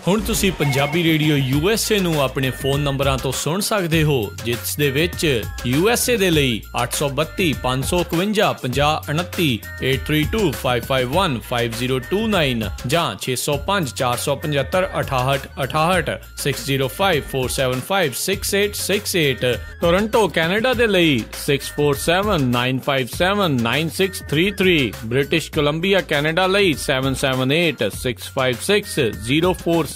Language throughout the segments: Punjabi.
ਹੁਣ ਤੁਸੀਂ ਪੰਜਾਬੀ ਰੇਡੀਓ USA ਨੂੰ ਆਪਣੇ ਫੋਨ ਨੰਬਰਾਂ ਤੋਂ ਸੁਣ ਸਕਦੇ ਹੋ, ਜਿਸ ਦੇ ਵਿੱਚ USA ਦੇ ਲਈ 832 551 5029, 8325515029 ਜਾਂ 605 475 6868, 6054756868। ਟੋਰਾਂਟੋ ਕੈਨੇਡਾ ਦੇ ਲਈ 6479579633, ਬ੍ਰਿਟਿਸ਼ ਕੋਲੰਬੀਆ ਕੈਨੇਡਾ ਲਈ 7786560460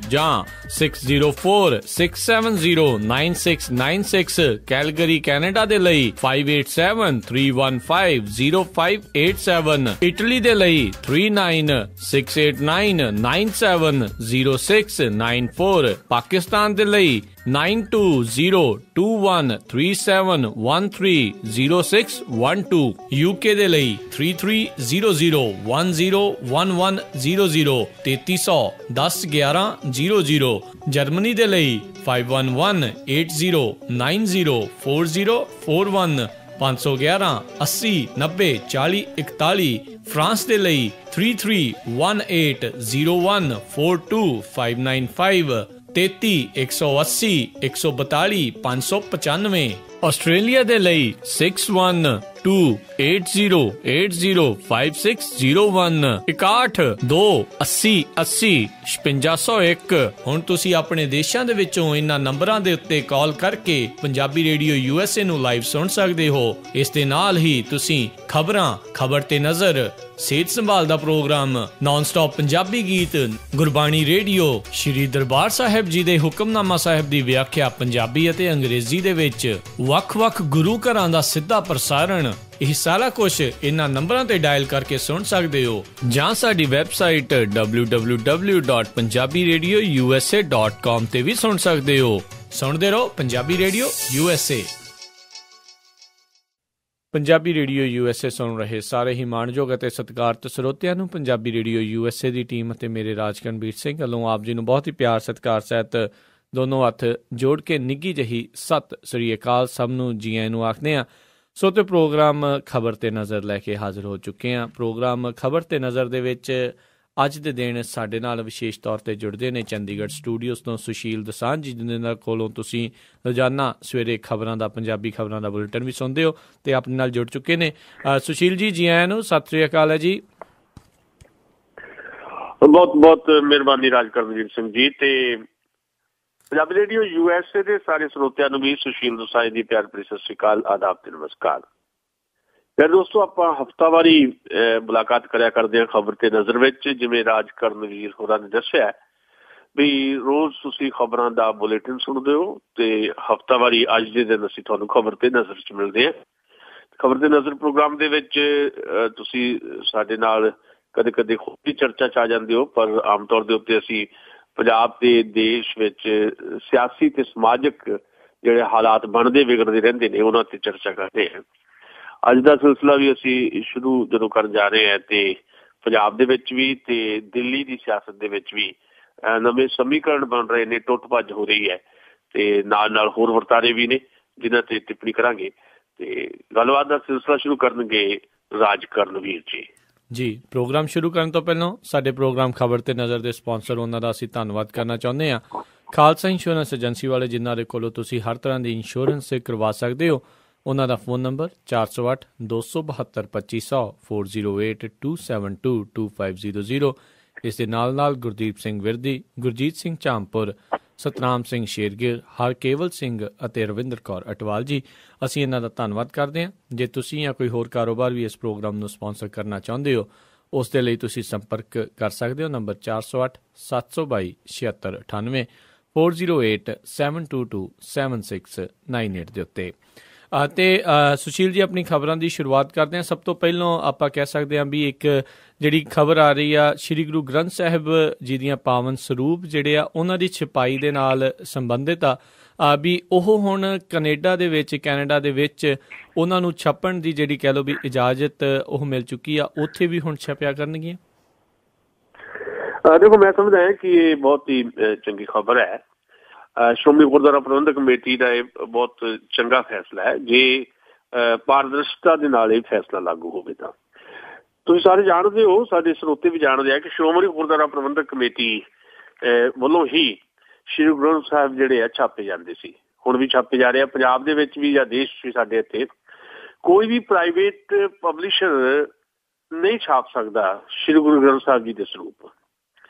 ਜਾਂ 6046709696, ਕੈਲਗਰੀ ਕੈਨੇਡਾ ਦੇ ਲਈ 5873150587, ਇਟਲੀ ਦੇ ਲਈ 396899970694, ਪਾਕਿਸਤਾਨ ਦੇ ਲਈ 92022137130612, UK ਦੇ ਲਈ 3300101100, 3300101100, ਜਰਮਨੀ ਦੇ ਲਈ 51180904041511 80904041, ਫਰਾਂਸ ਦੇ ਲਈ 3318014255, 33180142 ਆਸਟ੍ਰੇਲੀਆ ਦੇ ਲਈ 612080805601, 612080805601। ਹੁਣ ਤੁਸੀਂ ਆਪਣੇ ਦੇਸ਼ਾਂ ਦੇ ਵਿੱਚੋਂ ਇਹਨਾਂ ਨੰਬਰਾਂ ਦੇ ਉੱਤੇ ਕਾਲ ਕਰਕੇ ਪੰਜਾਬੀ ਰੇਡੀਓ USA ਨੂੰ ਲਾਈਵ ਸੁਣ ਸਕਦੇ ਹੋ। ਇਸ ਦੇ ਨਾਲ ਹੀ ਤੁਸੀਂ ਖਬਰਾਂ, ਖਬਰ ਤੇ ਨਜ਼ਰ, ਸਿਹਤ ਸੰਭਾਲ ਦਾ ਪ੍ਰੋਗਰਾਮ, ਨਾਨ ਸਟਾਪ ਪੰਜਾਬੀ ਗੀਤ, ਗੁਰਬਾਣੀ ਰੇਡੀਓ, ਸ਼੍ਰੀ ਦਰਬਾਰ ਸਾਹਿਬ ਜੀ ਦੇ ਹੁਕਮਨਾਮਾ ਸਾਹਿਬ ਦੀ ਵਿਆਖਿਆ ਪੰਜਾਬੀ ਅਤੇ ਅੰਗਰੇਜ਼ੀ ਦੇ ਵਿੱਚ, ਵੱਖ-ਵੱਖ ਗੁਰੂ ਘਰਾਂ ਦਾ ਸਿੱਧਾ ਪ੍ਰਸਾਰਣ, ਇਹ ਸਾਰਾ ਕੁਝ ਇਹਨਾਂ ਨੰਬਰਾਂ ਤੇ ਡਾਇਲ ਕਰਕੇ ਸੁਣ ਸਕਦੇ ਹੋ, ਜਾਂ ਸਾਡੀ ਵੈਬਸਾਈਟ www.punjabiradiousa.com ਤੇ ਵੀ ਸੁਣ ਸਕਦੇ ਹੋ। ਸੁਣਦੇ ਰਹੋ Punjabi radio USA। Punjabi radio USA ਸੁਣ ਰਹੇ ਸਾਰੇ ਹੀ ਮਾਣਯੋਗ ਅਤੇ ਸਤਿਕਾਰਤ ਸਰੋਤਿਆਂ ਨੂੰ ਪੰਜਾਬੀ ਰੇਡੀਓ USA ਦੀ ਟੀਮ ਅਤੇ ਮੇਰੇ ਰਾਜਕਰਨਵੀਰ ਸਿੰਘ ਵੱਲੋਂ ਆਪ ਜੀ ਨੂੰ ਬਹੁਤ ਹੀ ਪਿਆਰ ਸਤਿਕਾਰ ਸਹਿਤ ਦੋਨੋਂ ਹੱਥ ਜੋੜ ਕੇ ਨਿੱਘੀ ਜਿਹੀ ਸਤਿ ਸ੍ਰੀ ਅਕਾਲ ਸਭ ਨੂੰ ਜੀ ਆਇਆਂ ਨੂੰ ਆਖਦੇ ਹਾਂ। ਸੋ ਤੇ ਪ੍ਰੋਗਰਾਮ ਖਬਰ ਤੇ ਨਜ਼ਰ ਲੈ ਕੇ ਹਾਜ਼ਰ ਹੋ ਚੁੱਕੇ ਹਾਂ। ਪ੍ਰੋਗਰਾਮ ਖਬਰ ਤੇ ਨਜ਼ਰ ਦੇ ਵਿੱਚ ਅੱਜ ਦੇ ਦਿਨ ਸਾਡੇ ਨਾਲ ਵਿਸ਼ੇਸ਼ ਤੌਰ ਤੇ ਜੁੜਦੇ ਨੇ ਚੰਡੀਗੜ੍ਹ ਸਟੂਡੀਓਜ਼ ਤੋਂ ਸੁਸ਼ੀਲ ਦਸਾਂਝ ਜੀ, ਜਿਨ੍ਹਾਂ ਕੋਲੋਂ ਤੁਸੀਂ ਰੋਜ਼ਾਨਾ ਸਵੇਰੇ ਖਬਰਾਂ ਦਾ, ਪੰਜਾਬੀ ਖਬਰਾਂ ਦਾ ਬੁਲੇਟਿਨ ਵੀ ਸੁਣਦੇ ਹੋ ਤੇ ਆਪਣੇ ਨਾਲ ਜੁੜ ਚੁੱਕੇ ਨੇ। ਸੁਸ਼ੀਲ ਜੀ, ਜੀ ਆਇਆਂ ਨੂੰ, ਸਤਿ ਸ੍ਰੀ ਅਕਾਲ ਹੈ ਜੀ। ਬਹੁਤ ਬਹੁਤ ਮਿਹਰਬਾਨੀ ਰਾਜਕਰਨਵੀਰ ਸਿੰਘ ਜੀ, ਤੇ ਪੰਜਾਬੀ ਰੇਡੀਓ USA ਦੇ ਸਾਰੇ ਸਰੋਤਿਆਂ ਨੂੰ ਵੀ ਸੁਸ਼ੀਲ ਦਸਾਂਝ ਦੀ ਪਿਆਰ ਭਰੀ ਸਤਿ ਸ੍ਰੀ ਅਕਾਲ, ਆਦਾਬ ਤੇ ਨਮਸਕਾਰ। ਫਿਰ ਦੋਸਤੋ, ਆਪਾਂ ਹਫ਼ਤਾਵਾਰੀ ਮੁਲਾਕਾਤ ਕਰਿਆ ਕਰਦੇ ਹਾਂ ਖਬਰ ਤੇ ਨਜ਼ਰ ਵਿੱਚ। ਜਿਵੇਂ ਰਾਜਕਰਨਵੀਰ ਹੋਰਾਂ ਨੇ ਦੱਸਿਆ ਵੀ ਰੋਜ਼ ਤੁਸੀਂ ਖਬਰਾਂ ਦਾ ਬੁਲੇਟਿਨ ਸੁਣਦੇ ਹੋ ਤੇ ਹਫ਼ਤਾਵਾਰੀ ਅੱਜ ਦੇ ਦਿਨ ਅਸੀਂ ਤੁਹਾਨੂੰ ਖਬਰ ਤੇ ਨਜ਼ਰ 'ਚ ਮਿਲਦੇ ਹਾਂ। ਖਬਰ ਤੇ ਨਜ਼ਰ ਪ੍ਰੋਗਰਾਮ ਦੇ ਵਿੱਚ ਤੁਸੀਂ ਸਾਡੇ ਨਾਲ ਕਦੇ ਕਦੇ ਖੁਦ ਵੀ ਚਰਚਾ 'ਚ ਆ ਜਾਂਦੇ ਹੋ, ਪਰ ਆਮ ਤੌਰ ਦੇ ਉੱਤੇ ਅਸੀਂ ਪੰਜਾਬ ਤੇ ਦੇਸ਼ ਵਿੱਚ ਸਿਆਸੀ ਤੇ ਸਮਾਜਿਕ ਜਿਹੜੇ ਹਾਲਾਤ ਬਣਦੇ ਵਿਗੜਦੇ ਰਹਿੰਦੇ ਨੇ ਉਹਨਾਂ ਤੇ ਚਰਚਾ ਕਰਦੇ ਹਾਂ। ਅੱਜ ਦਾ ਸਿਲਸਿਲਾ ਵੀ ਅਸੀਂ ਸ਼ੁਰੂ ਜਦੋਂ ਕਰਨ ਜਾ ਰਹੇ ਹਾਂ ਤੇ ਪੰਜਾਬ ਦੇ ਵਿੱਚ ਵੀ ਤੇ ਦਿੱਲੀ ਦੀ ਸਿਆਸਤ ਦੇ ਵਿੱਚ ਵੀ ਨਵੇਂ ਸਮੀਕਰਨ ਬਣ ਰਹੇ ਨੇ, ਟੁੱਟ ਭੱਜ ਹੋ ਰਹੀ ਹੈ ਤੇ ਨਾਲ ਨਾਲ ਹੋਰ ਵਰਤਾਰੇ ਵੀ ਨੇ ਜਿਨ੍ਹਾਂ ਤੇ ਟਿੱਪਣੀ ਕਰਾਂਗੇ। ਤੇ ਗੱਲਬਾਤ ਦਾ ਸਿਲਸਿਲਾ ਸ਼ੁਰੂ ਕਰਨਗੇ ਰਾਜਕਰਨਵੀਰ ਜੀ। ਜੀ, ਪ੍ਰੋਗਰਾਮ ਸ਼ੁਰੂ ਕਰਨ ਤੋਂ ਪਹਿਲਾਂ ਸਾਡੇ ਪ੍ਰੋਗਰਾਮ ਖਬਰ ਤੇ ਨਜ਼ਰ ਦੇ ਸਪਾਂਸਰ, ਉਹਨਾਂ ਦਾ ਅਸੀਂ ਧੰਨਵਾਦ ਕਰਨਾ ਚਾਹੁੰਦੇ ਹਾਂ। ਖਾਲਸਾ ਇੰਸ਼ੋਰੈਂਸ ਏਜੰਸੀ ਵਾਲੇ, ਜਿਨ੍ਹਾਂ ਦੇ ਕੋਲੋਂ ਤੁਸੀਂ ਹਰ ਤਰ੍ਹਾਂ ਦੀ ਇੰਸ਼ੋਰੈਂਸ ਕਰਵਾ ਸਕਦੇ ਹੋ। ਉਹਨਾਂ ਦਾ ਫੋਨ ਨੰਬਰ 4082722500, 4082722500। ਇਸ ਦੇ ਨਾਲ ਨਾਲ ਗੁਰਦੀਪ ਸਿੰਘ ਵਿਰਦੀ, ਗੁਰਜੀਤ ਸਿੰਘ ਝਾਮਪੁਰ, ਸਤਨਾਮ ਸਿੰਘ ਸ਼ੇਰਗਿਰ, ਹਰਕੇਵਲ ਸਿੰਘ ਅਤੇ ਰਵਿੰਦਰ ਕੌਰ ਅਟਵਾਲ ਜੀ, ਅਸੀਂ ਇਹਨਾਂ ਦਾ ਧੰਨਵਾਦ ਕਰਦੇ ਹਾਂ। ਜੇ ਤੁਸੀਂ ਜਾਂ ਕੋਈ ਹੋਰ ਕਾਰੋਬਾਰ ਵੀ ਇਸ ਪ੍ਰੋਗਰਾਮ ਨੂੰ ਸਪਾਂਸਰ ਕਰਨਾ ਚਾਹੁੰਦੇ ਹੋ, ਉਸ ਦੇ ਲਈ ਤੁਸੀਂ ਸੰਪਰਕ ਕਰ ਸਕਦੇ ਹੋ ਨੰਬਰ 4087227698, 4087227698 ਦੇ ਉੱਤੇ। ਅਤੇ ਸੁਸ਼ੀਲ ਜੀ, ਆਪਣੀ ਖਬਰਾਂ ਦੀ ਸ਼ੁਰੂਆਤ ਕਰਦੇ ਹਾਂ। ਸਭ ਤੋਂ ਪਹਿਲਾਂ ਆਪਾਂ ਕਹਿ ਸਕਦੇ ਹਾਂ ਵੀ ਇੱਕ ਜਿਹੜੀ ਖਬਰ ਆ ਰਹੀ ਆ ਸ਼੍ਰੀ ਗੁਰੂ ਗ੍ਰੰਥ ਸਾਹਿਬ ਜੀ ਦੀਆਂ ਪਾਵਨ ਸਰੂਪ ਜਿਹੜੇ ਆ ਉਹਨਾਂ ਦੀ ਛਪਾਈ ਦੇ ਨਾਲ ਸੰਬੰਧਿਤ ਆ ਵੀ ਉਹ ਹੁਣ ਕੈਨੇਡਾ ਦੇ ਵਿੱਚ ਉਹਨਾਂ ਨੂੰ ਛਪਣ ਦੀ ਜਿਹੜੀ ਕਹਿ ਲਓ ਵੀ ਇਜਾਜ਼ਤ ਉਹ ਮਿਲ ਚੁੱਕੀ ਆ, ਉੱਥੇ ਵੀ ਹੁਣ ਛਪਿਆ ਕਰਨਗੀਆਂ। ਦੇਖੋ, ਮੈਂ ਸਮਝਦਾ ਹਾਂ ਕਿ ਇਹ ਬਹੁਤ ਹੀ ਚੰਗੀ ਖਬਰ ਹੈ। ਸ਼੍ਰੋਮਣੀ ਗੁਰਦੁਆਰਾ ਪ੍ਰਬੰਧਕ ਕਮੇਟੀ ਦਾ ਇਹ ਬਹੁਤ ਚੰਗਾ ਫੈਸਲਾ ਹੈ ਜੇ ਪਾਰਦਰਸ਼ਤਾ ਦੇ ਨਾਲ ਇਹ ਫੈਸਲਾ ਲਾਗੂ ਹੋਵੇ ਤਾਂ। ਤੁਸੀਂ ਸਾਰੇ ਜਾਣਦੇ ਹੋ, ਸਾਡੇ ਸਰੋਤੇ ਵੀ ਜਾਣਦੇ ਆ ਕਿ ਸ਼੍ਰੋਮਣੀ ਗੁਰਦੁਆਰਾ ਪ੍ਰਬੰਧਕ ਕਮੇਟੀ ਵੱਲੋਂ ਹੀ ਸ਼੍ਰੀ ਗੁਰੂ ਗ੍ਰੰਥ ਸਾਹਿਬ ਜਿਹੜੇ ਆ ਛਾਪੇ ਜਾਂਦੇ ਸੀ, ਹੁਣ ਵੀ ਛਾਪੇ ਜਾ ਰਹੇ ਆ। ਪੰਜਾਬ ਦੇ ਵਿੱਚ ਵੀ ਜਾਂ ਦੇਸ਼ ਵੀ ਸਾਡੇ ਇੱਥੇ ਕੋਈ ਵੀ ਪ੍ਰਾਈਵੇਟ ਪਬਲਿਸ਼ਰ ਨਹੀਂ ਛਾਪ ਸਕਦਾ ਸ਼੍ਰੀ ਗੁਰੂ ਗ੍ਰੰਥ ਸਾਹਿਬ ਜੀ ਦੇ ਸਰੂਪ।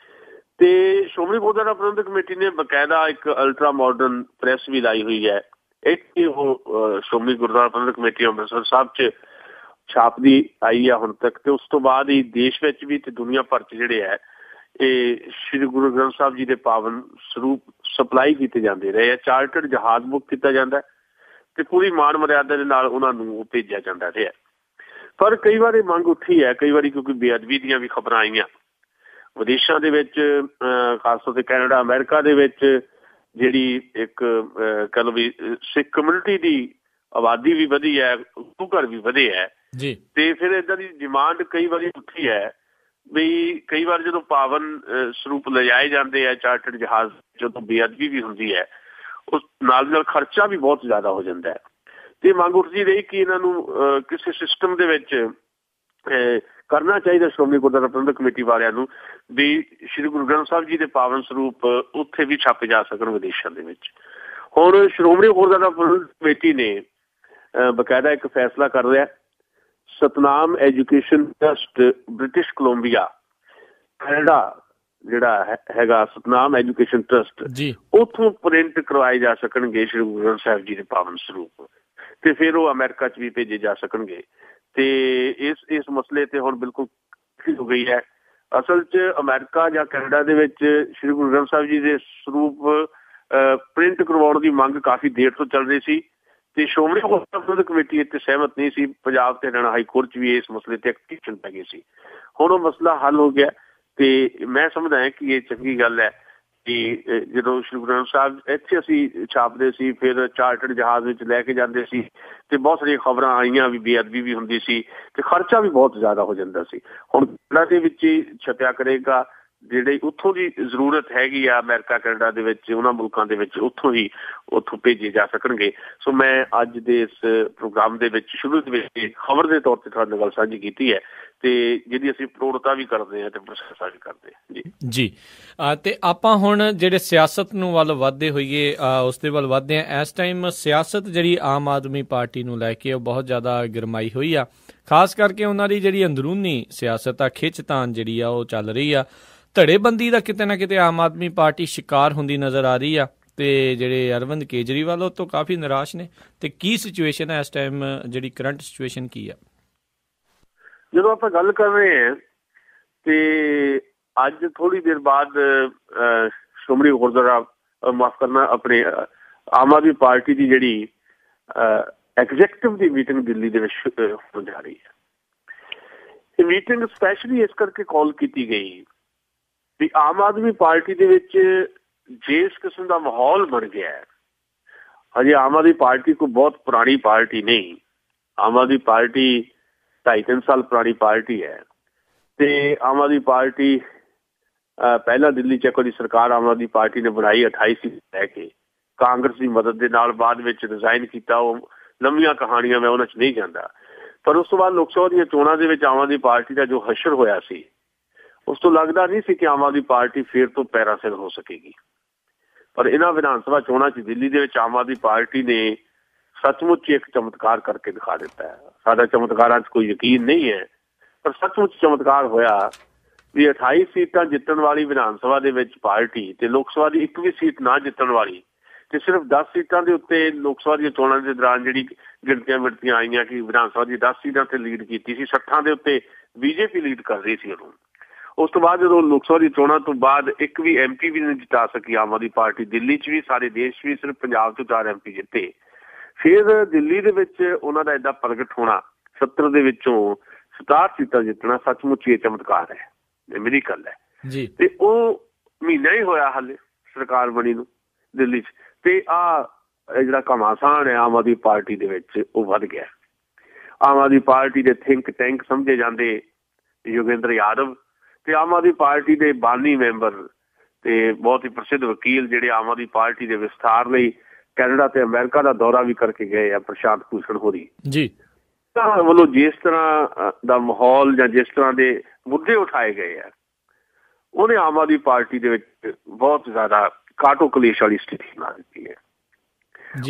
ਤੇ ਸ਼੍ਰੋਮਣੀ ਗੁਰਦੁਆਰਾ ਪ੍ਰਬੰਧਕ ਕਮੇਟੀ ਨੇ ਬਕਾਇਦਾ ਇੱਕ ਅਲਟਰਾ ਮਾਡਰਨ ਪ੍ਰੈਸ ਵੀ ਲਾਈ ਹੋਈ ਹੈ। ਇੱਥੇ ਉਹ ਸ਼੍ਰੋਮਣੀ ਗੁਰਦੁਆਰਾ ਪ੍ਰਬੰਧਕ ਕਮੇਟੀ ਅੰਮ੍ਰਿਤਸਰ ਸਾਹਿਬ 'ਚ ਛਾਪਦੀ ਆਈ ਆ ਹੁਣ ਤੱਕ। ਤੇ ਉਸ ਤੋਂ ਬਾਅਦ ਹੀ ਦੇਸ਼ ਵਿੱਚ ਵੀ ਤੇ ਦੁਨੀਆ ਭਰ 'ਚ ਜਿਹੜੇ ਹੈ ਇਹ ਸ਼੍ਰੀ ਗੁਰੂ ਗ੍ਰੰਥ ਸਾਹਿਬ ਜੀ ਦੇ ਪਾਵਨ ਸਰੂਪ ਸਪਲਾਈ ਕੀਤੇ ਜਾਂਦੇ ਰਹੇ ਆ। ਚਾਰਟਰਡ ਜਹਾਜ਼ ਬੁੱਕ ਕੀਤਾ ਜਾਂਦਾ ਤੇ ਪੂਰੀ ਮਾਣ ਮਰਿਆਦਾ ਦੇ ਨਾਲ ਉਹਨਾਂ ਨੂੰ ਭੇਜਿਆ ਜਾਂਦਾ ਰਿਹਾ। ਪਰ ਕਈ ਵਾਰ ਇਹ ਮੰਗ ਉੱਠੀ ਹੈ, ਕਈ ਵਾਰੀ ਕਿਉਂਕਿ ਬੇਅਦਬੀ ਦੀਆਂ ਵੀ ਖਬਰਾਂ ਆਈਆਂ ਵਿਦੇਸ਼ਾਂ ਦੇ ਵਿੱਚ, ਖਾਸ ਤੌਰ 'ਤੇ ਕੈਨੇਡਾ ਅਮਰੀਕਾ ਦੇ ਵਿੱਚ ਜਿਹੜੀ ਇੱਕ ਕਹਿ ਲਓ ਵੀ ਸਿੱਖ ਕਮਿਊਨਿਟੀ ਦੀ ਆਬਾਦੀ ਵੀ ਵਧੀ ਹੈ, ਗੁਰੂ ਘਰ ਵੀ ਵਧੇ ਹੈ ਜੀ। ਤੇ ਫਿਰ ਏਦਾਂ ਦੀ ਡਿਮਾਂਡ ਕਈ ਵਾਰੀ ਉੱਠੀ ਹੈ ਵੀ ਕਈ ਵਾਰ ਜਦੋਂ ਪਾਵਨ ਸਰੂਪ ਲਿਜਾਏ ਜਾਂਦੇ ਆ ਚਾਰਟਰਡ ਜਹਾਜ਼, ਜਦੋਂ ਬੇਅਦਬੀ ਵੀ ਹੁੰਦੀ ਹੈ ਉਸ ਨਾਲ ਖਰਚਾ ਵੀ ਬਹੁਤ ਜ਼ਿਆਦਾ ਹੋ ਜਾਂਦਾ ਹੈ। ਤੇ ਮੰਗ ਉੱਠਦੀ ਰਹੀ ਕਿ ਇਹਨਾਂ ਨੂੰ ਕਿਸੇ ਸਿਸਟਮ ਦੇ ਵਿੱਚ ਕਰਨਾ ਚਾਹੀਦਾ ਸ਼੍ਰੋਮਣੀ ਗੁਰਦੁਆਰਾ ਪ੍ਰਬੰਧਕ ਕਮੇਟੀ ਵਾਲਿਆਂ ਨੂੰ ਵੀ ਸ਼੍ਰੀ ਗੁਰੂ ਗ੍ਰੰਥ ਸਾਹਿਬ ਜੀ ਦੇ ਪਾਵਨ ਸਰੂਪ ਉੱਥੇ ਵੀ ਛਾਪੇ ਜਾ ਸਕਣ ਵਿਦੇਸ਼ਾਂ ਦੇ ਵਿੱਚ। ਹੁਣ ਸ਼੍ਰੋਮਣੀ ਗੁਰਦੁਆਰਾ ਪ੍ਰਬੰਧਕ ਕਮੇਟੀ ਨੇ ਬਕਾਇਦਾ ਇੱਕ ਫੈਸਲਾ ਕਰ ਲਿਆ। Satnam education trust British Columbia Canada ਜਿਹੜਾ ਹੈਗਾ ਸਤਨਾਮ ਐਜੂਕੇਸ਼ਨ ਟਰਸਟ, ਉੱਥੋਂ ਪ੍ਰਿੰਟ ਕਰਵਾਏ ਜਾ ਸਕਣਗੇ ਸ਼੍ਰੀ ਗੁਰੂ ਗ੍ਰੰਥ ਸਾਹਿਬ ਜੀ ਦੇ ਪਾਵਨ ਸਰੂਪ ਤੇ ਫਿਰ ਉਹ ਅਮਰੀਕਾ 'ਚ ਵੀ ਭੇਜੇ ਜਾ ਸਕਣਗੇ। ਤੇ ਇਸ ਮਸਲੇ ਤੇ ਹੁਣ ਬਿਲਕੁਲ ਹੋ ਗਈ ਹੈ। ਅਸਲ 'ਚ ਅਮਰੀਕਾ ਜਾਂ ਕੈਨੇਡਾ ਦੇ ਵਿੱਚ ਸ਼੍ਰੀ ਗੁਰੂ ਗ੍ਰੰਥ ਸਾਹਿਬ ਜੀ ਦੇ ਸਰੂਪ ਪ੍ਰਿੰਟ ਕਰਵਾਉਣ ਦੀ ਮੰਗ ਕਾਫੀ ਦੇਰ ਤੋਂ ਚੱਲ ਰਹੀ ਸੀ ਤੇ ਸ਼੍ਰੋਮਣੀ ਗੁਰਦੁਆਰਾ ਪ੍ਰਬੰਧਕ ਕਮੇਟੀ ਇੱਥੇ ਸਹਿਮਤ ਨਹੀਂ ਸੀ। ਪੰਜਾਬ ਤੇ ਹਰਿਆਣਾ ਹਾਈ ਕੋਰਟ 'ਚ ਵੀ ਇਸ ਮਸਲੇ ਤੇ ਐਕਟੀਵੀਸ਼ਨ ਪੈ ਗਈ ਸੀ। ਹੁਣ ਉਹ ਮਸਲਾ ਹੱਲ ਹੋ ਗਿਆ ਤੇ ਮੈਂ ਸਮਝਦਾ ਹਾਂ ਕਿ ਇਹ ਚੰਗੀ ਗੱਲ ਹੈ ਕਿ ਜਦੋਂ ਸ਼੍ਰੀ ਗੁਰੂ ਗ੍ਰੰਥ ਸਾਹਿਬ ਇੱਥੇ ਅਸੀਂ ਛਾਪਦੇ ਸੀ, ਫਿਰ ਚਾਰਟਰਡ ਜਹਾਜ਼ ਵਿੱਚ ਲੈ ਕੇ ਜਾਂਦੇ ਸੀ ਤੇ ਬਹੁਤ ਸਾਰੀਆਂ ਖਬਰਾਂ ਆਈਆਂ ਵੀ ਬੇਅਦਬੀ ਵੀ ਹੁੰਦੀ ਸੀ ਤੇ ਖਰਚਾ ਵੀ ਬਹੁਤ ਜ਼ਿਆਦਾ ਹੋ ਜਾਂਦਾ ਸੀ। ਹੁਣ ਕੈਨੇਡਾ ਦੇ ਵਿੱਚ ਹੀ ਛਪਿਆ ਕਰੇਗਾ, ਜਿਹੜੇ ਉੱਥੋਂ ਦੀ ਜ਼ਰੂਰਤ ਹੈਗੀ ਆ ਅਮਰੀਕਾ ਕੈਨੇਡਾ ਦੇ ਵਿੱਚ, ਉਹਨਾਂ ਮੁਲਕਾਂ ਦੇ ਵਿੱਚ ਉੱਥੋਂ ਭੇਜੇ ਜਾ ਸਕਣਗੇ। ਸੋ ਮੈਂ ਅੱਜ ਦੇ ਇਸ ਪ੍ਰੋਗਰਾਮ ਦੇ ਵਿੱਚ ਸ਼ੁਰੂ ਦੇ ਵਿੱਚ ਖਬਰ ਦੇ ਤੌਰ ਤੇ ਤੁਹਾਡੇ ਨਾਲ ਗੱਲ ਸਾਂਝੀ ਕੀਤੀ ਹੈ ਤੇ ਜਿਹਦੀ ਅਸੀਂ ਪ੍ਰੋੜਤਾ ਵੀ ਕਰਦੇ ਹਾਂ ਤੇ ਪ੍ਰਸ਼ੰਸਾ ਵੀ ਕਰਦੇ ਹਾਂ ਜੀ। ਤੇ ਆਪਾਂ ਹੁਣ ਜਿਹੜੇ ਸਿਆਸਤ ਨੂੰ ਵੱਲ ਵੱਧਦੇ ਹੋਈਏ, ਉਸ ਦੇ ਵੱਲ ਵੱਧਦੇ ਹਾਂ। ਇਸ ਟਾਈਮ ਸਿਆਸਤ ਜਿਹੜੀ ਆਮ ਆਦਮੀ ਪਾਰਟੀ ਨੂੰ ਲੈ ਕੇ ਉਹ ਬਹੁਤ ਜ਼ਿਆਦਾ ਗਰਮਾਈ ਹੋਈ ਆ, ਖਾਸ ਕਰਕੇ ਉਹਨਾਂ ਦੀ ਜਿਹੜੀ ਅੰਦਰੂਨੀ ਸਿਆਸਤ ਆ, ਖਿੱਚਤਾਨ ਜਿਹੜੀ ਆ ਉਹ ਚੱਲ ਰਹੀ ਆ। ਧੜੇਬੰਦੀ ਦਾ ਕਿਤੇ ਨਾ ਕਿਤੇ ਆਮ ਆਦਮੀ ਪਾਰਟੀ ਸ਼ਿਕਾਰ ਹੁੰਦੀ ਨਜ਼ਰ ਆ ਰਹੀ ਆ ਤੇ ਜਿਹੜੇ ਅਰਵਿੰਦ ਕੇਜਰੀਵਾਲ ਉਹ ਤੋਂ ਕਾਫੀ ਨਿਰਾਸ਼ ਨੇ। ਤੇ ਕੀ ਸਿਚੁਏਸ਼ਨ ਹੈ ਇਸ ਟਾਈਮ, ਜਿਹੜੀ ਕਰੰਟ ਸਿਚੁਏਸ਼ਨ ਕੀ ਆ? ਜਦੋਂ ਆਪਾਂ ਗੱਲ ਕਰ ਰਹੇ ਹਾਂ ਤੇ ਅੱਜ ਥੋੜੀ ਦੇਰ ਬਾਅਦ ਸ਼੍ਰੋਮਣੀ ਗੁਰਦੁਆਰਾ ਮਾਫ ਕਰਨਾ ਆਪਣੇ ਆਮ ਆਦਮੀ ਪਾਰਟੀ ਦੀ ਜਿਹੜੀ ਐਗਜ਼ੈਕਟਿਵ ਦੀ ਮੀਟਿੰਗ ਦਿੱਲੀ ਦੇ ਵਿੱਚ ਹੋਣ ਜਾ ਰਹੀ ਹੈ। ਇਹ ਮੀਟਿੰਗ ਸਪੈਸ਼ਲੀ ਇਸ ਕਰਕੇ ਕਾਲ ਕੀਤੀ ਗਈ ਵੀ ਆਮ ਆਦਮੀ ਪਾਰਟੀ ਦੇ ਵਿੱਚ ਜਿਸ ਕਿਸਮ ਦਾ ਮਾਹੌਲ ਬਣ ਗਿਆ ਹੈ, ਹਜੇ ਆਮ ਆਦਮੀ ਪਾਰਟੀ ਕੋਈ ਬਹੁਤ ਪੁਰਾਣੀ ਪਾਰਟੀ ਨਹੀਂ, ਆਮ ਆਦਮੀ ਪਾਰਟੀ 2.5-3 ਸਾਲ ਪੁਰਾਣੀ ਪਾਰਟੀ ਹੈ ਤੇ ਆਮ ਆਦਮੀ ਪਾਰਟੀ ਪਹਿਲਾਂ ਦਿੱਲੀ 'ਚ ਕੋਈ ਸਰਕਾਰ ਆਮ ਆਦਮੀ ਪਾਰਟੀ ਨੇ ਬਣਾਈ 28 ਸੀਟ ਲੈ ਕੇ, ਕਾਂਗਰਸ ਦੀ ਮਦਦ ਦੇ ਨਾਲ ਬਾਅਦ ਵਿੱਚ ਰਿਜ਼ਾਈਨ ਕੀਤਾ। ਉਹ ਲੰਮੀਆਂ ਕਹਾਣੀਆਂ, ਮੈਂ ਉਹਨਾਂ 'ਚ ਨਹੀਂ ਜਾਂਦਾ। ਪਰ ਉਸ ਤੋਂ ਬਾਅਦ ਲੋਕ ਸਭਾ ਦੀਆਂ ਚੋਣਾਂ ਦੇ ਵਿੱਚ ਆਮ ਆਦਮੀ ਪਾਰਟੀ ਦਾ ਜੋ ਹਸ਼ਰ ਹੋਇਆ ਸੀ, ਉਸ ਤੋਂ ਲੱਗਦਾ ਨਹੀਂ ਸੀ ਕਿ ਆਮ ਆਦਮੀ ਪਾਰਟੀ ਫਿਰ ਤੋਂ ਪੈਰਾਸਿਰ ਹੋ ਸਕੇਗੀ। ਪਰ ਇਹਨਾਂ ਵਿਧਾਨ ਸਭਾ ਚੋਣਾਂ 'ਚ ਦਿੱਲੀ ਦੇ ਵਿੱਚ ਆਮ ਆਦਮੀ ਪਾਰਟੀ ਨੇ ਸੱਚਮੁੱਚ ਇੱਕ ਚਮਤਕਾਰ ਕਰਕੇ ਦਿਖਾ ਦਿੱਤਾ ਹੈ। ਸਾਡਾ ਚਮਤਕਾਰਾਂ 'ਚ ਕੋਈ ਯਕੀਨ ਨਹੀਂ ਹੈ, ਪਰ ਸੱਚਮੁੱਚ ਚਮਤਕਾਰ ਹੋਇਆ ਵੀ 28 ਸੀਟਾਂ ਜਿੱਤਣ ਵਾਲੀ ਵਿਧਾਨ ਸਭਾ ਦੇ ਵਿੱਚ ਪਾਰਟੀ ਤੇ ਲੋਕ ਸਭਾ ਦੀ ਇੱਕ ਵੀ ਸੀਟ ਨਾ ਜਿੱਤਣ ਵਾਲੀ ਤੇ ਸਿਰਫ 10 ਸੀਟਾਂ ਦੇ ਉੱਤੇ ਲੋਕ ਸਭਾ ਦੀਆਂ ਚੋਣਾਂ ਦੇ ਦੌਰਾਨ ਜਿਹੜੀ ਗਿਣਤੀਆਂ ਆਈਆਂ ਕਿ ਵਿਧਾਨ ਸਭਾ ਦੀ 10 ਸੀਟਾਂ ਤੇ ਲੀਡ ਕੀਤੀ ਸੀ, 60 ਦੇ ਉੱਤੇ ਬੀਜੇਪੀ ਲੀਡ ਕਰ ਰਹੀ ਸੀ ਉਹਨੂੰ। ਉਸ ਤੋਂ ਬਾਅਦ ਜਦੋਂ ਲੋਕ ਸਭਾ ਦੀ ਚੋਣਾਂ ਤੋਂ ਬਾਅਦ ਇੱਕ ਵੀ MP ਵੀ ਨਹੀਂ ਜਿਤਾ ਸਕੀ ਆਮ ਆਦਮੀ ਪਾਰਟੀ, ਦਿੱਲੀ 'ਚ ਵੀ, ਸਾਰੇ ਦੇਸ਼ ਵੀ, ਸਿਰਫ ਪੰਜਾਬ ਤੋਂ 4 MP ਜਿੱਤੇ। ਫਿਰ ਦਿੱਲੀ ਦੇ ਵਿੱਚ ਉਹਨਾਂ ਦਾ ਏਦਾਂ ਪ੍ਰਗਟ ਹੋਣਾ, 70 ਦੇ ਵਿੱਚੋਂ 67 ਸੀਟਾਂ ਜਿੱਤਣਾ, ਸੱਚਮੁੱਚ ਇਹ ਚਮਤਕਾਰ ਹੈ, ਇਹ ਮੇਰੀ ਗੱਲ ਹੈ ਜੀ। ਤੇ ਉਹ ਮਹੀਨਾ ਹੀ ਹੋਇਆ ਹਾਲੇ ਸਰਕਾਰ ਬਣੀ ਨੂੰ ਦਿੱਲੀ 'ਚ, ਤੇ ਜਿਹੜਾ ਘਮਾਸਾਨ ਹੈ ਆਮ ਆਦਮੀ ਪਾਰਟੀ ਦੇ ਵਿੱਚ ਉਹ ਵੱਧ ਗਿਆ। ਆਮ ਆਦਮੀ ਪਾਰਟੀ ਦੇ ਥਿੰਕ ਟੈਂਕ ਸਮਝੇ ਜਾਂਦੇ ਯੋਗੇਂਦਰ ਯਾਦਵ ਤੇ ਆਮ ਆਦਮੀ ਪਾਰਟੀ ਦੇ ਬਾਨੀ ਮੈਂਬਰ ਤੇ ਬਹੁਤ ਹੀ ਪ੍ਰਸਿੱਧ ਵਕੀਲ ਜਿਹੜੇ ਆਮ ਆਦਮੀ ਪਾਰਟੀ ਦੇ ਵਿਸਥਾਰ ਲਈ ਕੈਨੇਡਾ ਤੇ ਅਮਰੀਕਾ ਦਾ ਦੌਰਾ ਵੀ ਕਰਕੇ ਗਏ ਆ, ਪ੍ਰਸ਼ਾਂਤ ਭੂਸ਼ਣ ਹੋਰੀ ਜੀ, ਤਾਂ ਵੱਲੋਂ ਜਿਸ ਤਰ੍ਹਾਂ ਦਾ ਮਾਹੌਲ ਜਾਂ ਜਿਸ ਤਰ੍ਹਾਂ ਦੇ ਮੁੱਦੇ ਉਠਾਏ ਗਏ ਆ, ਉਹਨੇ ਆਮ ਆਦਮੀ ਪਾਰਟੀ ਦੇ ਵਿੱਚ ਬਹੁਤ ਜ਼ਿਆਦਾ ਕਾਟੋ ਕਲੇਸ਼ ਵਾਲੀ ਸਥਿਤੀ ਬਣਾ ਦਿੱਤੀ ਹੈ।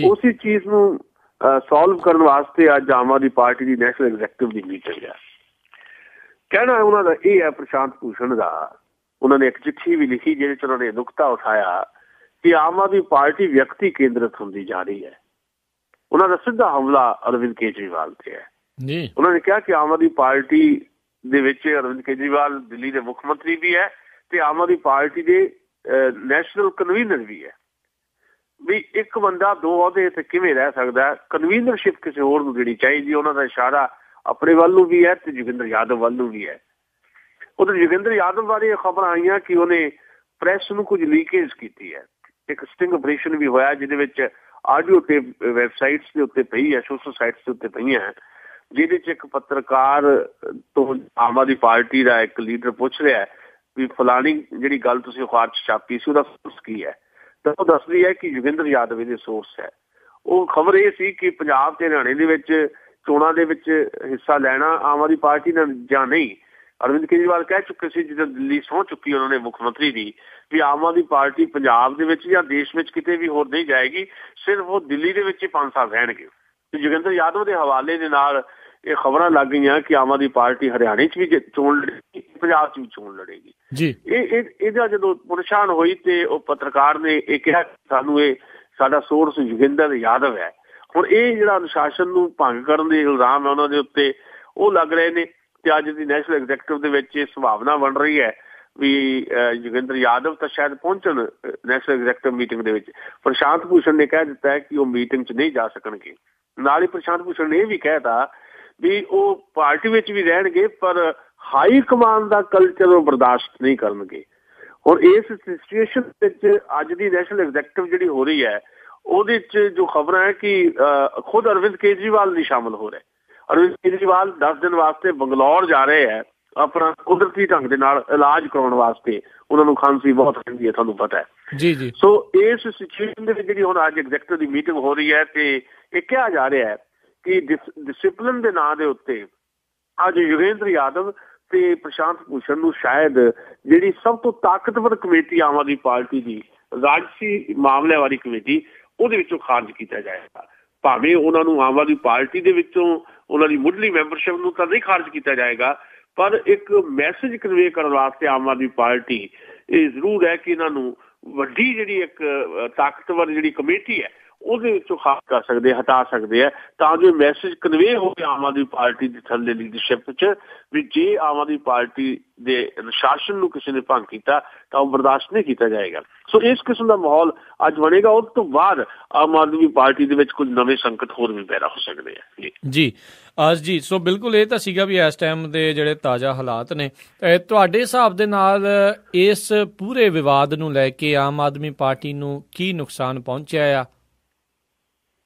ਉਸੇ ਚੀਜ਼ ਨੂੰ ਸੋਲਵ ਕਰਨ ਵਾਸਤੇ ਅੱਜ ਆਮ ਆਦਮੀ ਪਾਰਟੀ ਦੀ ਨੈਸ਼ਨਲ ਐਗਜ਼ੈਕਟਿਵ ਦੀ ਮੀਟਿੰਗ ਹੈ। ਕਹਿਣਾ ਉਹਨਾਂ ਦਾ ਇਹ ਹੈ, ਪ੍ਰਸ਼ਾਂਤ ਭੂਸ਼ਣ ਦਾ, ਉਹਨਾਂ ਨੇ ਇੱਕ ਚਿੱਠੀ ਵੀ ਲਿਖੀ ਜਿਹਦੇ 'ਚ ਉਹਨਾਂ ਨੇ ਨੁਕਤਾ ਉਠਾਇਆ ਕਿ ਆਮ ਆਦਮੀ ਪਾਰਟੀ ਵਿਅਕਤੀ ਕੇਂਦਰਿਤ ਹੁੰਦੀ ਜਾ ਰਹੀ ਹੈ। ਉਹਨਾਂ ਦਾ ਸਿੱਧਾ ਹਮਲਾ ਅਰਵਿੰਦ ਕੇਜਰੀਵਾਲ ਤੇ ਹੈ। ਉਹਨਾਂ ਨੇ ਕਿਹਾ ਕਿ ਆਮ ਆਦਮੀ ਪਾਰਟੀ ਦੇ ਵਿੱਚ ਅਰਵਿੰਦ ਕੇਜਰੀਵਾਲ ਦਿੱਲੀ ਦੇ ਮੁੱਖ ਮੰਤਰੀ ਵੀ ਹੈ ਤੇ ਆਮ ਆਦਮੀ ਪਾਰਟੀ ਦੇ ਨੈਸ਼ਨਲ ਕਨਵੀਨਰ ਵੀ ਹੈ। ਵੀ ਇੱਕ ਬੰਦਾ ਦੋ ਅਹੁਦੇ ਤੇ ਕਿਵੇਂ ਰਹਿ ਸਕਦਾ? ਕਨਵੀਨਰਸ਼ਿਪ ਕਿਸੇ ਹੋਰ ਨੂੰ ਦੇਣੀ ਚਾਹੀਦੀ। ਉਹਨਾਂ ਦਾ ਇਸ਼ਾਰਾ ਆਪਣੇ ਵੱਲ ਨੂੰ ਵੀ ਹੈ ਤੇ ਜੋਗਿੰਦਰ ਯਾਦਵ ਵੱਲ ਨੂੰ ਵੀ ਹੈ। ਉਧਰ ਜੋਗਿੰਦਰ ਯਾਦਵ ਬਾਰੇ ਖਬਰਾਂ ਆਈਆਂ ਕਿ ਉਹਨੇ ਪ੍ਰੈਸ ਨੂੰ ਕੁਝ ਲੀਕੇਜ ਕੀਤੀ ਹੈ। ਇੱਕ ਸਟਿੰਗ ਆਪਰੇਸ਼ਨ ਵੀ ਹੋਇਆ ਜਿਹਦੇ ਵਿੱਚ ਆਡੀਓ ਟੇਪ ਵੈਬਸਾਈਟਸ ਦੇ ਉੱਤੇ ਪਈ ਹੈ, ਸੋਸ਼ਲ ਸਾਈਟਸ ਦੇ ਉੱਤੇ ਪਈਆਂ, ਜਿਹਦੇ 'ਚ ਇੱਕ ਪੱਤਰਕਾਰ ਤੋਂ ਆਮ ਆਦਮੀ ਪਾਰਟੀ ਦਾ ਇੱਕ ਲੀਡਰ ਪੁੱਛ ਰਿਹਾ ਵੀ ਫਲਾਣੀ ਜਿਹੜੀ ਗੱਲ ਤੁਸੀਂ ਅਖਬਾਰ 'ਚ ਛਾਪੀ ਸੀ ਉਹਦਾ ਸੋਰਸ ਕੀ ਹੈ? ਤਾਂ ਉਹ ਦੱਸਦੀ ਹੈ ਕਿ ਜੋਗਿੰਦਰ ਯਾਦਵ ਇਹਦੇ ਸੋਰਸ ਹੈ। ਉਹ ਖਬਰ ਇਹ ਸੀ ਕਿ ਪੰਜਾਬ ਤੇ ਹਰਿਆਣੇ ਦੇ ਵਿੱਚ ਚੋਣਾਂ ਦੇ ਵਿੱਚ ਹਿੱਸਾ ਲੈਣਾ ਆਮ ਆਦਮੀ ਪਾਰਟੀ ਨੇ ਜਾਂ ਨਹੀਂ। ਅਰਵਿੰਦ ਕੇਜਰੀਵਾਲ ਕਹਿ ਚੁੱਕੇ ਸੀ ਜਦੋਂ ਦਿੱਲੀ ਸਹੁੰ ਚੁੱਕੀ ਉਹਨਾਂ ਨੇ ਮੁੱਖ ਮੰਤਰੀ ਦੀ ਵੀ ਆਮ ਆਦਮੀ ਪਾਰਟੀ ਪੰਜਾਬ ਦੇ ਵਿੱਚ ਜਾਂ ਦੇਸ਼ ਵਿੱਚ ਕਿਤੇ ਵੀ ਹੋਰ ਨਹੀਂ ਜਾਏਗੀ, ਸਿਰਫ ਉਹ ਦਿੱਲੀ ਦੇ ਵਿੱਚ ਹੀ 5 ਸਾਲ ਰਹਿਣਗੇ। ਤੇ ਜੋਗਿੰਦਰ ਯਾਦਵ ਦੇ ਹਵਾਲੇ ਦੇ ਨਾਲ ਇਹ ਖਬਰਾਂ ਲੱਗ ਗਈਆਂ ਕਿ ਆਮ ਆਦਮੀ ਪਾਰਟੀ ਹਰਿਆਣੇ 'ਚ ਵੀ ਚੋਣ ਲੜੇਗੀ, ਪੰਜਾਬ 'ਚ ਵੀ ਚੋਣ ਲੜੇਗੀ। ਇਹਦਾ ਜਦੋਂ ਪੁਰਛਾਣ ਹੋਈ ਤੇ ਉਹ ਪੱਤਰਕਾਰ ਨੇ ਇਹ ਕਿਹਾ ਸਾਨੂੰ ਇਹ ਸਾਡਾ ਸੋਰਸ ਜੋਗਿੰਦਰ ਯਾਦਵ ਹੈ। ਹੁਣ ਇਹ ਜਿਹੜਾ ਅਨੁਸ਼ਾਸਨ ਨੂੰ ਭੰਗ ਕਰਨ ਦੇ ਇਲਜ਼ਾਮ ਹੈ ਉਹਨਾਂ ਦੇ ਉੱਤੇ ਉਹ ਲੱਗ ਰਹੇ ਨੇ ਤੇ ਅੱਜ ਦੀ ਨੈਸ਼ਨਲ ਐਗਜ਼ੈਕਟਿਵ ਦੇ ਵਿੱਚ ਇਹ ਸੰਭਾਵਨਾ ਬਣ ਰਹੀ ਹੈ ਵੀ ਜੋਗਿੰਦਰ ਯਾਦਵ ਤਾਂ ਸ਼ਾਇਦ ਪਹੁੰਚਣ ਨੈਸ਼ਨਲ ਐਗਜ਼ੈਕਟਿਵ ਮੀਟਿੰਗ ਦੇ ਵਿੱਚ। ਪ੍ਰਸ਼ਾਂਤ ਭੂਸ਼ਣ ਨੇ ਕਹਿ ਦਿੱਤਾ ਹੈ ਕਿ ਉਹ ਮੀਟਿੰਗ 'ਚ ਨਹੀਂ ਜਾ ਸਕਣਗੇ। ਨਾਲ ਹੀ ਪ੍ਰਸ਼ਾਂਤ ਭੂਸ਼ਣ ਨੇ ਇਹ ਵੀ ਕਹਿਤਾ ਵੀ ਉਹ ਪਾਰਟੀ ਵਿੱਚ ਵੀ ਰਹਿਣਗੇ ਪਰ ਹਾਈ ਕਮਾਂਡ ਦਾ ਕਲਚਰ ਉਹ ਬਰਦਾਸ਼ਤ ਨਹੀਂ ਕਰਨਗੇ। ਹੁਣ ਇਸ ਸਿਚੁਏਸ਼ਨ ਵਿੱਚ ਅੱਜ ਦੀ ਨੈਸ਼ਨਲ ਐਗਜ਼ੈਕਟਿਵ ਜਿਹੜੀ ਹੋ ਰਹੀ ਹੈ ਉਹਦੇ 'ਚ ਜੋ ਖਬਰਾਂ ਹੈ ਕਿ ਖੁਦ ਅਰਵਿੰਦ ਕੇਜਰੀਵਾਲ ਨਹੀਂ ਸ਼ਾਮਲ ਹੋ ਰਹੇ। ਅਰਵਿੰਦ ਕੇਜਰੀਵਾਲ 10 ਦਿਨ ਵਾਸਤੇ ਬੰਗਲੌਰ ਜਾ ਰਹੇ ਹੈ ਆਪਣਾ ਕੁਦਰਤੀ ਢੰਗ ਦੇ ਨਾਲ ਇਲਾਜ ਕਰਾਉਣ ਵਾਸਤੇ। ਉਹਨਾਂ ਨੂੰ ਖਾਂਸੀ ਬਹੁਤ ਰਹਿੰਦੀ ਹੈ, ਤੁਹਾਨੂੰ ਪਤਾ ਹੈ। ਸੋ ਇਸ ਸਿਚੁਏਸ਼ਨ ਦੇ ਵਿੱਚ ਜਿਹੜੀ ਹੁਣ ਅੱਜ ਐਗਜ਼ੈਕਟਿਵ ਦੀ ਮੀਟਿੰਗ ਹੋ ਰਹੀ ਹੈ ਤੇ ਇਹ ਕਿਹਾ ਜਾ ਰਿਹਾ ਹੈ ਕਿ ਡਿਸਿਪਲਿਨ ਦੇ ਨਾਂ ਦੇ ਉੱਤੇ ਅੱਜ ਯੋਗੇਂਦਰ ਯਾਦਵ ਤੇ ਪ੍ਰਸ਼ਾਂਤ ਭੂਸ਼ਣ ਨੂੰ ਸ਼ਾਇਦ ਜਿਹੜੀ ਸਭ ਤੋਂ ਤਾਕਤਵਰ ਕਮੇਟੀ ਆਮ ਆਦਮੀ ਪਾਰਟੀ ਦੀ ਰਾਜਸੀ ਮਾਮਲਿਆਂ ਵਾਲੀ ਕਮੇਟੀ ਉਹਦੇ ਵਿੱਚੋਂ ਖਾਰਜ ਕੀਤਾ ਜਾਏਗਾ। ਭਾਵੇਂ ਉਹਨਾਂ ਨੂੰ ਆਮ ਆਦਮੀ ਪਾਰਟੀ ਦੇ ਵਿੱਚੋਂ ਉਹਨਾਂ ਦੀ ਮੁੱਢਲੀ ਮੈਂਬਰਸ਼ਿਪ ਨੂੰ ਤਾਂ ਨਹੀਂ ਖਾਰਜ ਕੀਤਾ ਜਾਏਗਾ, ਪਰ ਇੱਕ ਮੈਸੇਜ ਕਨਵੇ ਕਰਨ ਵਾਸਤੇ ਆਮ ਆਦਮੀ ਪਾਰਟੀ ਇਹ ਜ਼ਰੂਰ ਹੈ ਕਿ ਇਹਨਾਂ ਨੂੰ ਵੱਡੀ ਜਿਹੜੀ ਇੱਕ ਤਾਕਤਵਰ ਜਿਹੜੀ ਕਮੇਟੀ ਹੈ ਉਹਦੇ ਵਿੱਚੋਂ ਖਾਸ ਕਰ ਸਕਦੇ, ਹਟਾ ਸਕਦੇ ਹੈ, ਤਾਂ ਜੋ ਮੈਸੇਜ ਕਨਵੇ ਹੋਵੇ ਆਮ ਆਦਮੀ ਪਾਰਟੀ ਦੀ ਥੱਲੇ ਲੀਡਰਸ਼ਿਪ 'ਚ ਵੀ ਜੇ ਆਮ ਆਦਮੀ ਪਾਰਟੀ ਦੇ ਅਨੁਸ਼ਾਸਨ ਨੂੰ ਕਿਸੇ ਨੇ ਭੰਗ ਕੀਤਾ ਤਾਂ ਉਹ ਬਰਦਾਸ਼ਤ ਨਹੀਂ ਕੀਤਾ ਜਾਏਗਾ। ਸੋ ਇਸ ਕਿਸਮ ਦਾ ਮਾਹੌਲ ਅੱਜ ਬਣੇਗਾ। ਉਸ ਤੋਂ ਬਾਅਦ ਆਮ ਆਦਮੀ ਪਾਰਟੀ ਦੇ ਵਿੱਚ ਕੁਝ ਨਵੇਂ ਸੰਕਟ ਹੋਰ ਵੀ ਪੈਦਾ ਹੋ ਸਕਦੇ ਆ। ਜੀ ਸੋ ਬਿਲਕੁਲ ਇਹ ਤਾਂ ਸੀਗਾ ਵੀ ਇਸ ਟਾਈਮ ਦੇ ਜਿਹੜੇ ਤਾਜ਼ਾ ਹਾਲਾਤ ਨੇ। ਤੁਹਾਡੇ ਹਿਸਾਬ ਦੇ ਨਾਲ ਇਸ ਪੂਰੇ ਵਿਵਾਦ ਨੂੰ ਲੈ ਕੇ ਆਮ ਆਦਮੀ ਪਾਰਟੀ ਨੂੰ ਕੀ ਨੁਕਸਾਨ ਪਹੁੰਚਿਆ ਆ?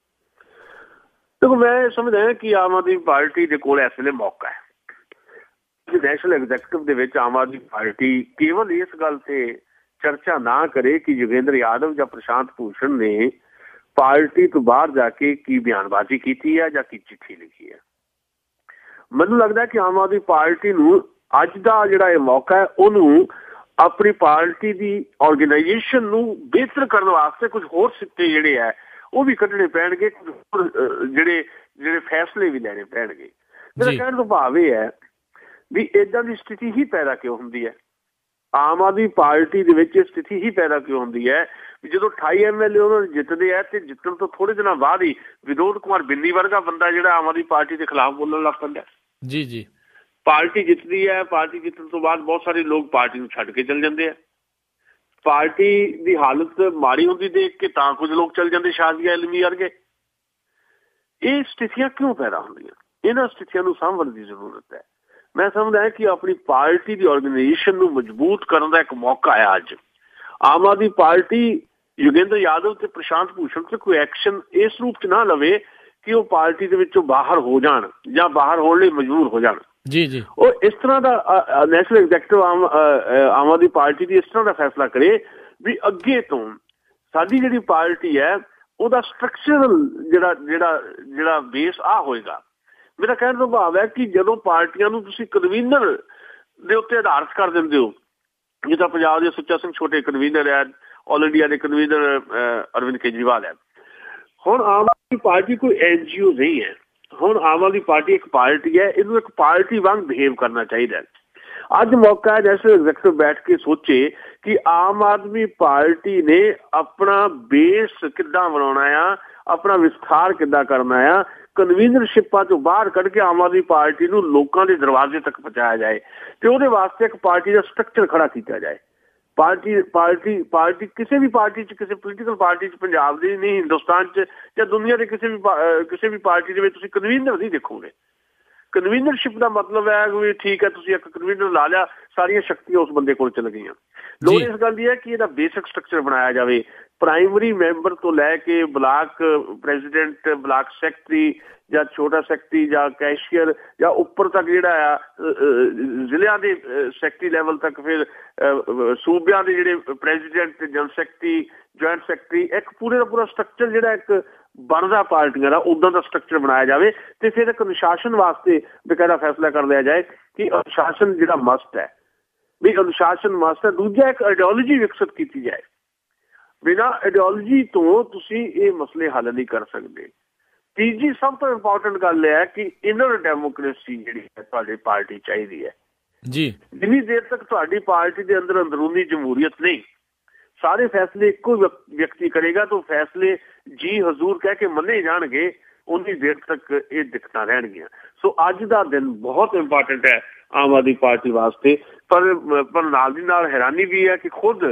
ਦੇਖੋ, ਮੈਂ ਸਮਝਦਾ ਕਿ ਆਮ ਆਦਮੀ ਪਾਰਟੀ ਦੇ ਕੋਲ ਇਸ ਵੇਲੇ ਮੌਕਾ ਹੈ। ਨੈਸ਼ਨਲ ਐਗਜ਼ੈਕਟਿਵ ਦੇ ਵਿੱਚ ਆਮ ਆਦਮੀ ਪਾਰਟੀ ਕੇਵਲ ਇਸ ਗੱਲ ਤੇ ਚਰਚਾ ਨਾ ਕਰੇ ਕਿ ਯੋਗੇਂਦਰ ਯਾਦਵ ਜਾਂ ਪ੍ਰਸ਼ਾਂਤ ਭੂਸ਼ਣ ਨੇ ਪਾਰਟੀ ਤੋਂ ਬਾਹਰ ਜਾ ਕੇ ਕੀ ਬਿਆਨਬਾਜ਼ੀ ਕੀਤੀ ਹੈ ਜਾਂ ਕੀ ਚਿੱਠੀ ਲਿਖੀ ਹੈ। ਮੈਨੂੰ ਲੱਗਦਾ ਕਿ ਆਮ ਆਦਮੀ ਪਾਰਟੀ ਨੂੰ ਅੱਜ ਦਾ ਜਿਹੜਾ ਇਹ ਮੌਕਾ ਹੈ ਉਹਨੂੰ ਆਪਣੀ ਪਾਰਟੀ ਦੀ ਆਰਗੇਨਾਈਜੇਸ਼ਨ ਨੂੰ ਬਿਹਤਰ ਕਰਨ ਵਾਸਤੇ ਕੁਝ ਹੋਰ ਸਿੱਟੇ ਜਿਹੜੇ ਹੈ ਉਹ ਵੀ ਕੱਢਣੇ ਪੈਣਗੇ, ਜਿਹੜੇ ਫੈਸਲੇ ਵੀ ਲੈਣੇ ਪੈਣਗੇ। ਮੇਰਾ ਕਹਿਣ ਤੋਂ ਭਾਵ ਇਹ ਹੈ ਵੀ ਏਦਾਂ ਦੀ ਸਥਿਤੀ ਹੀ ਪੈਦਾ ਕਿਉਂ ਹੁੰਦੀ ਹੈ ਆਮ ਆਦਮੀ ਪਾਰਟੀ ਦੇ ਵਿੱਚ? ਸਥਿਤੀ ਹੀ ਪੈਦਾ ਕਿਉਂ ਹੁੰਦੀ ਹੈ ਵੀ ਜਦੋਂ 28 MLA ਉਹਨਾਂ ਨੂੰ ਜਿੱਤਦੇ ਆ ਤੇ ਜਿੱਤਣ ਤੋਂ ਥੋੜੇ ਦਿਨਾਂ ਬਾਅਦ ਹੀ ਵਿਨੋਦ ਕੁਮਾਰ ਬਿੰਨੀ ਵਰਗਾ ਬੰਦਾ ਜਿਹੜਾ ਆਮ ਆਦਮੀ ਪਾਰਟੀ ਦੇ ਖਿਲਾਫ ਬੋਲਣ ਲੱਗ ਪੈਂਦਾ। ਪਾਰਟੀ ਜਿੱਤਦੀ ਹੈ, ਪਾਰਟੀ ਜਿੱਤਣ ਤੋਂ ਬਾਅਦ ਬਹੁਤ ਸਾਰੇ ਲੋਕ ਪਾਰਟੀ ਨੂੰ ਛੱਡ ਕੇ ਚਲ ਜਾਂਦੇ ਆ। ਪਾਰਟੀ ਦੀ ਹਾਲਤ ਮਾੜੀ ਹੁੰਦੀ ਦੇਖ ਕੇ ਤਾਂ ਕੁਝ ਲੋਕ ਚਲ ਜਾਂਦੇ, ਸ਼ਾਜ਼ੀਆ ਇਲਮੀ ਵਰਗੇ। ਇਹ ਸਥਿਤੀਆਂ ਕਿਉਂ ਪੈਦਾ ਹੁੰਦੀਆਂ? ਇਹਨਾਂ ਸਥਿਤੀਆਂ ਨੂੰ ਸਾਂਭਣ ਦੀ ਜ਼ਰੂਰਤ ਹੈ। ਮੈਂ ਸਮਝਦਾ ਕਿ ਆਪਣੀ ਪਾਰਟੀ ਦੀ ਆਰਗੇਨਾਈਜੇਸ਼ਨ ਨੂੰ ਮਜ਼ਬੂਤ ਕਰਨ ਦਾ ਇੱਕ ਮੌਕਾ ਹੈ ਅੱਜ। ਆਮ ਆਦਮੀ ਪਾਰਟੀ ਯੋਗੇਂਦਰ ਯਾਦਵ ਤੇ ਪ੍ਰਸ਼ਾਂਤ ਭੂਸ਼ਣ ਤੇ ਕੋਈ ਐਕਸ਼ਨ ਇਸ ਰੂਪ 'ਚ ਨਾ ਲਵੇ ਕਿ ਉਹ ਪਾਰਟੀ ਦੇ ਵਿੱਚੋਂ ਬਾਹਰ ਹੋ ਜਾਣ ਜਾਂ ਬਾਹਰ ਹੋਣ ਲਈ ਮਜਬੂਰ ਹੋ ਜਾਣ। ਉਹ ਇਸ ਤਰ੍ਹਾਂ ਦਾ national executive Aam Aadmi party ਦੀ ਇਸ ਤਰ੍ਹਾਂ ਦਾ ਫੈਸਲਾ ਕਰੇ ਵੀ ਅੱਗੇ ਤੋਂ ਸਾਡੀ ਜਿਹੜੀ ਪਾਰਟੀ ਹੈ ਉਹਦਾ ਸਟਰਕਚਰਲ ਜਿਹੜਾ ਬੇਸ ਹੋਏਗਾ। ਮੇਰਾ ਕਹਿਣ ਦਾ ਭਾਵ ਹੈ ਕਿ ਜਦੋਂ ਪਾਰਟੀਆਂ ਨੂੰ ਤੁਸੀਂ ਕਨਵੀਨਰ ਦੇ ਉੱਤੇ ਆਧਾਰਿਤ ਕਰ ਦਿੰਦੇ ਹੋ ਜਿੱਦਾਂ ਪੰਜਾਬ ਦੇ ਸੁੱਚਾ ਸਿੰਘ ਛੋਟੇ ਕਨਵੀਨਰ ਹੈ, ਆਲ ਇੰਡੀਆ ਦੇ ਕਨਵੀਨਰ ਅਰਵਿੰਦ ਕੇਜਰੀਵਾਲ ਹੈ। ਹੁਣ ਆਮ ਆਦਮੀ ਪਾਰਟੀ ਕੋਈ NGO ਨਹੀਂ ਹੈ। ਹੁਣ ਆਮ ਆਦਮੀ ਪਾਰਟੀ ਇੱਕ ਪਾਰਟੀ ਹੈ, ਇਹਨੂੰ ਇੱਕ ਪਾਰਟੀ ਵਾਂਗ ਬਿਹੇਵ ਕਰਨਾ ਚਾਹੀਦਾ। ਅੱਜ ਮੌਕਾ ਹੈ ਨੈਸ਼ਨਲ ਐਗਜ਼ੀਕਟਿਵ ਬੈਠ ਕੇ ਸੋਚੇ ਕਿ ਆਮ ਆਦਮੀ ਪਾਰਟੀ ਨੇ ਆਪਣਾ ਬੇਸ ਕਿੱਦਾਂ ਬਣਾਉਣਾ ਆ, ਆਪਣਾ ਵਿਸਥਾਰ ਕਿੱਦਾਂ ਕਰਨਾ ਆ, ਕਨਵੀਨਰਸ਼ਿਪਾਂ ਤੋਂ ਬਾਹਰ ਕੱਢ ਕੇ ਆਮ ਆਦਮੀ ਪਾਰਟੀ ਨੂੰ ਲੋਕਾਂ ਦੇ ਦਰਵਾਜ਼ੇ ਤੱਕ ਪਹੁੰਚਾਇਆ ਜਾਏ ਤੇ ਉਹਦੇ ਵਾਸਤੇ ਇੱਕ ਪਾਰਟੀ ਦਾ ਸਟਰਕਚਰ ਖੜਾ ਕੀਤਾ ਜਾਏ। ਪਾਰਟੀ ਕਿਸੇ ਵੀ ਪਾਰਟੀ 'ਚ, ਕਿਸੇ ਪੋਲੀਟੀਕਲ ਪਾਰਟੀ 'ਚ, ਪੰਜਾਬ ਦੀ ਨਹੀਂ, ਹਿੰਦੁਸਤਾਨ 'ਚ ਜਾਂ ਦੁਨੀਆ ਦੇ ਕਿਸੇ ਵੀ ਪਾਰਟੀ ਦੇ ਵਿੱਚ ਤੁਸੀਂ ਕਨਵੀਨਰ ਨਹੀਂ ਦੇਖੋਗੇ। ਕਨਵੀਨਰਸ਼ਿਪ ਦਾ ਮਤਲਬ ਹੈ ਵੀ ਠੀਕ ਹੈ ਤੁਸੀਂ ਇੱਕ ਕਨਵੀਨਰ ਲਾ ਲਿਆ, ਸਾਰੀਆਂ ਸ਼ਕਤੀਆਂ ਉਸ ਬੰਦੇ ਕੋਲ ਚਲ ਗਈਆਂ। ਲੋੜ ਇਸ ਗੱਲ ਦੀ ਹੈ ਕਿ ਇਹਦਾ ਬੇਸਿਕ ਸਟਰਕਚਰ ਬਣਾਇਆ ਜਾਵੇ। ਪ੍ਰਾਇਮਰੀ ਮੈਂਬਰ ਤੋਂ ਲੈ ਕੇ ਬਲਾਕ ਪ੍ਰੈਜ਼ੀਡੈਂਟ, ਬਲਾਕ ਸੈਕਟਰੀ ਜਾਂ ਛੋਟਾ ਸੈਕਟਰੀ ਜਾਂ ਕੈਸ਼ੀਅਰ ਜਾਂ ਉੱਪਰ ਤੱਕ ਜਿਹੜਾ ਆ ਜ਼ਿਲ੍ਹਿਆਂ ਦੇ ਸੈਕਟਰੀ ਲੈਵਲ ਤੱਕ, ਫਿਰ ਸੂਬਿਆਂ ਦੇ ਜਿਹੜੇ president, general secretary, joint secretary, ਇੱਕ ਪੂਰੇ ਦਾ ਪੂਰਾ ਸਟਰਕਚਰ ਜਿਹੜਾ ਇੱਕ ਬਣਦਾ ਪਾਰਟੀਆਂ ਦਾ, ਉੱਦਾਂ ਦਾ ਸਟਰਕਚਰ ਬਣਾਇਆ ਜਾਵੇ ਤੇ ਫਿਰ ਇੱਕ ਅਨੁਸ਼ਾਸਨ ਵਾਸਤੇ ਬਕਾਇਦਾ ਫੈਸਲਾ ਕਰ ਲਿਆ ਜਾਏ ਕਿ ਅਨੁਸ਼ਾਸਨ ਜਿਹੜਾ ਮਸਟ ਹੈ, ਵੀ ਅਨੁਸ਼ਾਸਨ ਮਸਟ ਹੈ। ਦੂਜਾ ਇੱਕ ਆਈਡੀਓਲੋਜੀ ਵਿਕਸਿਤ ਕੀਤੀ ਜਾਏ। ਬਿਨਾਂ ਆਈਡੀਓਲੋਜੀ ਤੋਂ ਤੁਸੀਂ ਇਹ ਮਸਲੇ ਹੱਲ ਨਹੀਂ ਕਰ ਸਕਦੇ। ਤੀਜੀ ਸਭ ਤੋਂ ਇੰਪੋਰਟੈਂਟ ਗੱਲ ਇਹ ਹੈ ਕਿ ਇਨਰ ਡੈਮੋਕ੍ਰੇਸੀ ਜਿਹੜੀ ਹੈ ਤੁਹਾਡੀ ਪਾਰਟੀ ਚਾਹੀਦੀ ਹੈ ਜੀ। ਜਿੰਨੀ ਦੇਰ ਤੱਕ ਤੁਹਾਡੀ ਪਾਰਟੀ ਦੇ ਅੰਦਰ ਅੰਦਰੂਨੀ ਜਮਹੂਰੀਅਤ ਨਹੀਂ, ਸਾਰੇ ਫੈਸਲੇ ਇੱਕੋ ਵਿਅਕਤੀ ਕਰੇਗਾ ਤਾਂ ਫੈਸਲੇ ਜੀ ਹਜ਼ੂਰ ਕਹਿ ਕੇ ਮੰਨੇ ਜਾਣਗੇ, ਉਨੀ ਦੇਰ ਤੱਕ ਇਹ ਦਿੱਕਤਾਂ ਰਹਿਣਗੀਆਂ। ਸੋ ਅੱਜ ਦਾ ਦਿਨ ਬਹੁਤ ਇੰਪੋਰਟੈਂਟ ਹੈ ਆਮ ਆਦਮੀ ਪਾਰਟੀ ਵਾਸਤੇ। ਪਰ ਨਾਲ ਦੀ ਨਾਲ ਹੈਰਾਨੀ ਵੀ ਹੈ ਕਿ ਖੁਦ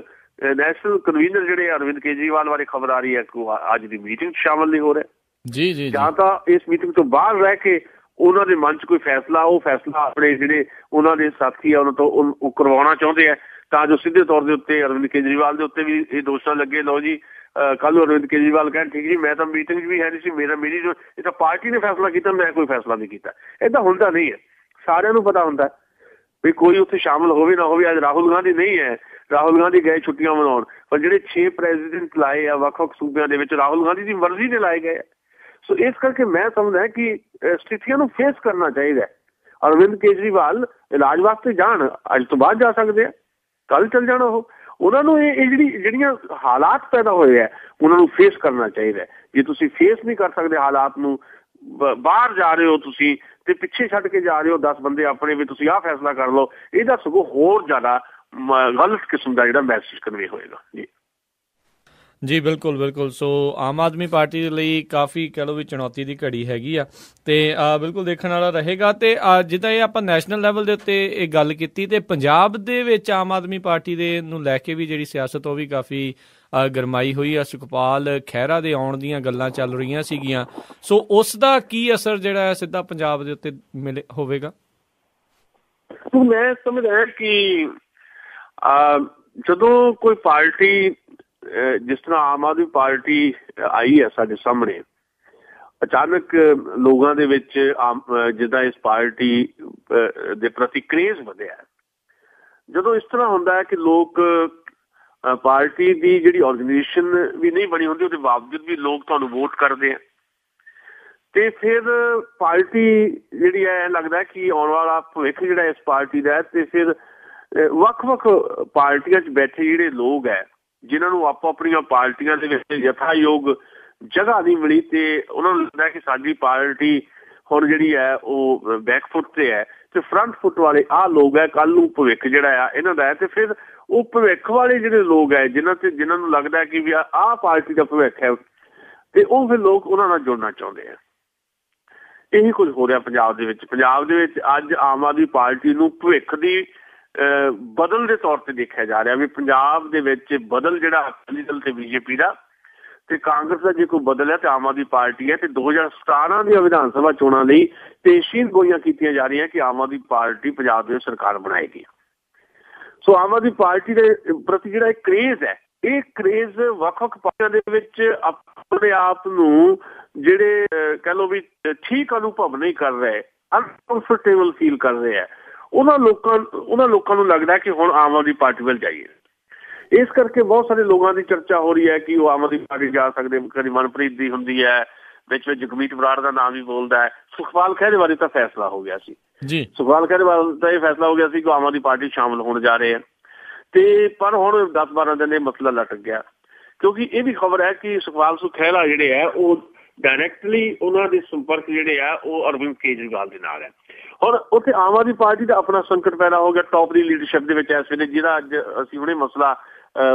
ਨੈਸ਼ਨਲ ਕਨਵੀਨਰ ਜਿਹੜੇ ਅਰਵਿੰਦ ਕੇਜਰੀਵਾਲ ਬਾਰੇ ਖਬਰ ਆ ਰਹੀ ਹੈ ਕਿ ਅੱਜ ਦੀ ਮੀਟਿੰਗ 'ਚ ਸ਼ਾਮਲ ਨਹੀਂ ਹੋ ਰਹੇ। ਜਾਂ ਤਾਂ ਇਸ ਮੀਟਿੰਗ ਤੋਂ ਬਾਹਰ ਰਹਿ ਕੇ ਉਹਨਾਂ ਦੇ ਮਨ 'ਚ ਕੋਈ ਫੈਸਲਾ, ਉਹ ਫੈਸਲਾ ਆਪਣੇ ਜਿਹੜੇ ਉਹਨਾਂ ਦੇ ਸਾਥੀ ਆ ਉਹਨਾਂ ਤੋਂ ਉਹ ਕਰਵਾਉਣਾ ਚਾਹੁੰਦੇ ਆ, ਤਾਂ ਜੋ ਸਿੱਧੇ ਤੌਰ ਦੇ ਉੱਤੇ ਅਰਵਿੰਦ ਕੇਜਰੀਵਾਲ ਦੇ ਉੱਤੇ ਵੀ ਇਹ ਦੋਸ਼ ਨਾ ਲੱਗੇ, ਲਓ ਜੀ ਕੱਲ੍ਹ ਨੂੰ ਅਰਵਿੰਦ ਕੇਜਰੀਵਾਲ ਕਹਿਣ ਠੀਕ ਜੀ ਮੈਂ ਤਾਂ ਮੀਟਿੰਗ 'ਚ ਵੀ ਹੈ ਨਹੀਂ ਸੀ, ਮੇਰੀ ਜੋ ਇਹ ਤਾਂ ਪਾਰਟੀ ਨੇ ਫੈਸਲਾ ਕੀਤਾ, ਮੈਂ ਕੋਈ ਫੈਸਲਾ ਨਹੀਂ ਕੀਤਾ। ਏਦਾਂ ਹੁੰਦਾ ਨਹੀਂ ਹੈ। ਸਾਰਿਆਂ ਨੂੰ ਪਤਾ ਹੁੰਦਾ ਵੀ ਕੋਈ ਉੱਥੇ ਸ਼ਾਮਲ ਹੋਵੇ ਨਾ ਹੋਵੇ। ਅੱਜ ਰਾਹੁਲ ਗਾਂਧੀ ਨਹੀਂ ਹੈ, ਰਾਹੁਲ ਗਾਂਧੀ ਗਏ ਛੁੱਟੀਆਂ ਮਨਾਉਣ, ਪਰ ਜਿਹੜੇ 6 ਪ੍ਰੈਜ਼ੀਡੈਂਟ ਲਾਏ ਆ ਵੱਖ-ਵੱਖ ਸੂਬਿਆਂ ਦੇ ਵਿੱਚ ਰਾਹੁਲ ਗਾਂਧੀ ਦੀ ਮਰਜ਼ੀ ਦੇ ਲਾਏ ਗਏ। ਸੋ ਇਸ ਕਰਕੇ ਮੈਂ ਸਮਝਦਾ ਕਿ ਸਥਿਤੀਆਂ ਨੂੰ ਫੇਸ ਕਰਨਾ ਚਾਹੀਦਾ। ਅਰਵਿੰਦ ਕੇਜਰੀਵਾਲ ਇਲਾਜ ਵਾਸਤੇ ਜਾਣ, ਅੱਜ ਤੋਂ ਬਾਅਦ ਜਾ ਸਕਦੇ ਆ, ਕੱਲ੍ਹ ਚੱਲ ਜਾਣਾ ਉਹਨਾਂ ਨੂੰ ਇਹ ਜਿਹੜੀਆਂ ਹਾਲਾਤ ਪੈਦਾ ਹੋਏ ਆ ਉਹਨਾਂ ਨੂੰ ਫੇਸ ਕਰਨਾ ਚਾਹੀਦਾ। ਜੇ ਤੁਸੀਂ ਫੇਸ ਨਹੀਂ ਕਰ ਸਕਦੇ ਹਾਲਾਤ ਨੂੰ, ਬਾਹਰ ਜਾ ਰਹੇ ਹੋ ਤੁਸੀਂ ਤੇ ਪਿੱਛੇ ਛੱਡ ਕੇ ਜਾ ਰਹੇ ਹੋ 10 ਬੰਦੇ ਆਪਣੇ ਵੀ ਤੁਸੀਂ ਆਹ ਫੈਸਲਾ ਕਰ ਲਓ, ਇਹਦਾ ਸਗੋਂ ਹੋਰ ਜ਼ਿਆਦਾ ਗਲਤ ਕਿਸਮ ਦਾ ਜਿਹੜਾ ਮੈਸੇਜ ਕਨਵੇ ਹੋਏਗਾ। ਜੀ ਬਿਲਕੁਲ। ਸੋ ਆਮ ਆਦਮੀ ਪਾਰਟੀ ਦੇ ਲਈ ਕਾਫੀ ਕਹਿ ਲਓ ਵੀ ਚੁਣੌਤੀ ਦੀ ਘੜੀ ਹੈਗੀ ਆ ਤੇ ਬਿਲਕੁਲ ਦੇਖਣ ਵਾਲਾ ਰਹੇਗਾ। ਤੇ ਜਿੱਦਾਂ ਇਹ ਆਪਾਂ ਨੈਸ਼ਨਲ ਲੈਵਲ ਦੇ ਉੱਤੇ ਇਹ ਗੱਲ ਕੀਤੀ ਤੇ ਪੰਜਾਬ ਦੇ ਵਿੱਚ ਆਮ ਆਦਮੀ ਪਾਰਟੀ ਦੇ ਨੂੰ ਲੈ ਕੇ ਵੀ ਜਿਹੜੀ ਸਿਆਸਤ ਉਹ ਵੀ ਕਾਫੀ ਗਰਮਾਈ ਹੋਈ ਆ। ਸੁਖਪਾਲ ਖਹਿਰਾ ਦੇ ਆਉਣ ਦੀਆਂ ਗੱਲਾਂ ਚੱਲ ਰਹੀਆਂ ਸੀਗੀਆਂ, ਸੋ ਉਸ ਦਾ ਕੀ ਅਸਰ ਜਿਹੜਾ ਹੈ ਸਿੱਧਾ ਪੰਜਾਬ ਦੇ ਉੱਤੇ ਹੋਵੇਗਾ? ਮੈਂ ਸਮਝਦਾ ਕਿ ਜਦੋਂ ਕੋਈ ਪਾਰਟੀ ਜਿਸ ਤਰ੍ਹਾਂ ਆਮ ਆਦਮੀ ਪਾਰਟੀ ਆਈ ਹੈ ਸਾਡੇ ਸਾਹਮਣੇ, ਅਚਾਨਕ ਲੋਕਾਂ ਦੇ ਵਿੱਚ ਜਿੱਦਾਂ ਇਸ ਪਾਰਟੀ ਦੇ ਪ੍ਰਤੀ ਕਰੇਜ਼ ਵਧਿਆ। ਜਦੋਂ ਇਸ ਤਰ੍ਹਾਂ ਹੁੰਦਾ ਹੈ ਕਿ ਲੋਕ ਪਾਰਟੀ ਦੀ ਜਿਹੜੀ ਆਰਗੇਨਾਈਜੇਸ਼ਨ ਵੀ ਨਹੀਂ ਬਣੀ ਹੁੰਦੀ, ਉਹਦੇ ਬਾਵਜੂਦ ਵੀ ਲੋਕ ਤੁਹਾਨੂੰ ਵੋਟ ਕਰਦੇ ਆ ਤੇ ਫਿਰ ਪਾਰਟੀ ਜਿਹੜੀ ਹੈ ਲੱਗਦਾ ਕਿ ਆਉਣ ਵਾਲਾ ਭਵਿੱਖ ਜਿਹੜਾ ਇਸ ਪਾਰਟੀ ਦਾ ਹੈ। ਤੇ ਫਿਰ ਵੱਖ-ਵੱਖ ਪਾਰਟੀਆਂ 'ਚ ਬੈਠੇ ਜਿਹੜੇ ਲੋਕ ਹੈ ਜਿਨ੍ਹਾਂ ਨੂੰ ਆਪੋ ਆਪਣੀਆਂ ਪਾਰਟੀਆਂ ਦੇ ਵਿੱਚ ਯਥਾਯੋਗ ਜਗ੍ਹਾ ਨਹੀਂ ਮਿਲੀ ਤੇ ਉਹਨਾਂ ਨੂੰ ਲੱਗਦਾ ਕਿ ਸਾਡੀ ਪਾਰਟੀ ਹੁਣ ਜਿਹੜੀ ਹੈ ਉਹ ਬੈਕਫੁੱਟ ਤੇ ਹੈ ਤੇ ਫਰੰਟ ਫੁੱਟ ਵਾਲੇ ਆਹ ਲੋਕ ਹੈ, ਕੱਲ੍ਹ ਨੂੰ ਭਵਿੱਖ ਜਿਹੜਾ ਆ ਇਹਨਾਂ ਦਾ ਹੈ। ਤੇ ਫਿਰ ਉਹ ਭਵਿੱਖ ਵਾਲੇ ਜਿਹੜੇ ਲੋਕ ਹੈ ਜਿਨ੍ਹਾਂ ਨੂੰ ਲੱਗਦਾ ਕਿ ਵੀ ਆਹ ਪਾਰਟੀ ਦਾ ਭਵਿੱਖ ਹੈ ਤੇ ਉਹ ਫਿਰ ਲੋਕ ਉਹਨਾਂ ਨਾਲ ਜੁੜਨਾ ਚਾਹੁੰਦੇ ਆ। ਇਹੀ ਕੁਝ ਹੋ ਰਿਹਾ ਪੰਜਾਬ ਦੇ ਵਿੱਚ। ਅੱਜ ਆਮ ਆਦਮੀ ਪਾਰਟੀ ਨੂੰ ਭਵਿੱਖ ਦੀ ਬਦਲ ਦੇ ਤੌਰ ਤੇ ਦੇਖਿਆ ਜਾ ਰਿਹਾ ਵੀ ਪੰਜਾਬ ਦੇ ਵਿੱਚ ਬਦਲ ਜਿਹੜਾ ਅਕਾਲੀ ਦਲ ਤੇ BJP ਦਾ ਤੇ ਕਾਂਗਰਸ ਦਾ ਜੇ ਕੋਈ ਬਦਲ ਹੈ ਤੇ ਆਮ ਆਦਮੀ ਪਾਰਟੀ ਹੈ। ਤੇ 2017 ਦੀਆਂ ਵਿਧਾਨ ਸਭਾ ਚੋਣਾਂ ਲਈ ਪੇਸ਼ੀਨ ਗੋਈਆਂ ਕੀਤੀਆਂ ਜਾ ਰਹੀਆਂ ਕਿ ਆਮ ਆਦਮੀ ਪਾਰਟੀ ਪੰਜਾਬ ਦੇ ਸਰਕਾਰ ਬਣਾਏਗੀ। ਸੋ ਆਮ ਆਦਮੀ ਪਾਰਟੀ ਦੇ ਪ੍ਰਤੀ ਜਿਹੜਾ ਇਹ ਕਰੇਜ਼ ਹੈ, ਇਹ ਕਰੇਜ਼ ਵੱਖ-ਵੱਖ ਪਾਰਟੀਆਂ ਦੇ ਵਿੱਚ ਆਪਣੇ ਆਪ ਨੂੰ ਜਿਹੜੇ ਕਹਿ ਲਓ ਵੀ ਠੀਕ ਅਨੁਭਵ ਨਹੀਂ ਕਰ ਰਹੇ, ਅਨਕੰਫਰਟੇਬਲ ਫੀਲ ਕਰ ਰਹੇ ਹੈ, ਉਹਨਾਂ ਲੋਕਾਂ ਨੂੰ ਲੱਗਦਾ ਕਿ ਹੁਣ ਆਮ ਆਦਮੀ ਪਾਰਟੀ ਵੱਲ ਜਾਈਏ। ਇਸ ਕਰਕੇ ਬਹੁਤ ਸਾਰੇ ਲੋਕਾਂ ਦੀ ਚਰਚਾ ਹੋ ਰਹੀ ਹੈ ਕਿ ਉਹ ਆਮ ਆਦਮੀ ਪਾਰਟੀ ਜਾ ਸਕਦੇ। ਕਦੀ ਮਨਪ੍ਰੀਤ ਦੀ ਹੁੰਦੀ ਹੈ, ਵਿੱਚ ਜਗਮੀਤ ਬਰਾੜ ਦਾ ਨਾਮ ਵੀ ਬੋਲਦਾ ਹੈ। ਸੁਖਪਾਲ ਖਹਿਰੇ ਬਾਰੇ ਤਾਂ ਫੈਸਲਾ ਹੋ ਗਿਆ ਸੀ ਜੀ। ਸੁਖਪਾਲ ਖਹਿਰੇ ਬਾਰੇ ਤਾਂ ਇਹ ਫੈਸਲਾ ਹੋ ਗਿਆ ਸੀ ਕਿ ਆਮ ਆਦਮੀ ਪਾਰਟੀ ਸ਼ਾਮਲ ਹੋਣ ਜਾ ਰਹੇ ਆ ਤੇ ਪਰ ਹੁਣ 10-12 ਦਿਨ ਇਹ ਮਸਲਾ ਲਟਕ ਗਿਆ, ਕਿਉਂਕਿ ਇਹ ਵੀ ਖਬਰ ਹੈ ਕਿ ਸੁਖਪਾਲ ਸਿੰਘ ਖਹਿਰਾ ਜਿਹੜੇ ਹੈ ਉਹ ਡਾਇਰੈਕਟਲੀ ਉਹਨਾਂ ਦੇ ਸੰਪਰਕ ਜਿਹੜੇ ਆ ਉਹ ਅਰਵਿੰਦ ਕੇਜਰੀਵਾਲ ਦੇ ਨਾਲ ਹੈ। ਹੁਣ ਉੱਥੇ ਆਮ ਆਦਮੀ ਪਾਰਟੀ ਦਾ ਆਪਣਾ ਸੰਕਟ ਪੈਦਾ ਹੋ ਗਿਆ ਟੌਪ ਦੀ ਲੀਡਰਸ਼ਿਪ ਦੇ ਵਿੱਚ ਇਸ ਵੇਲੇ, ਜਿਹਦਾ ਅੱਜ ਅਸੀਂ ਹੁਣੇ ਮਸਲਾ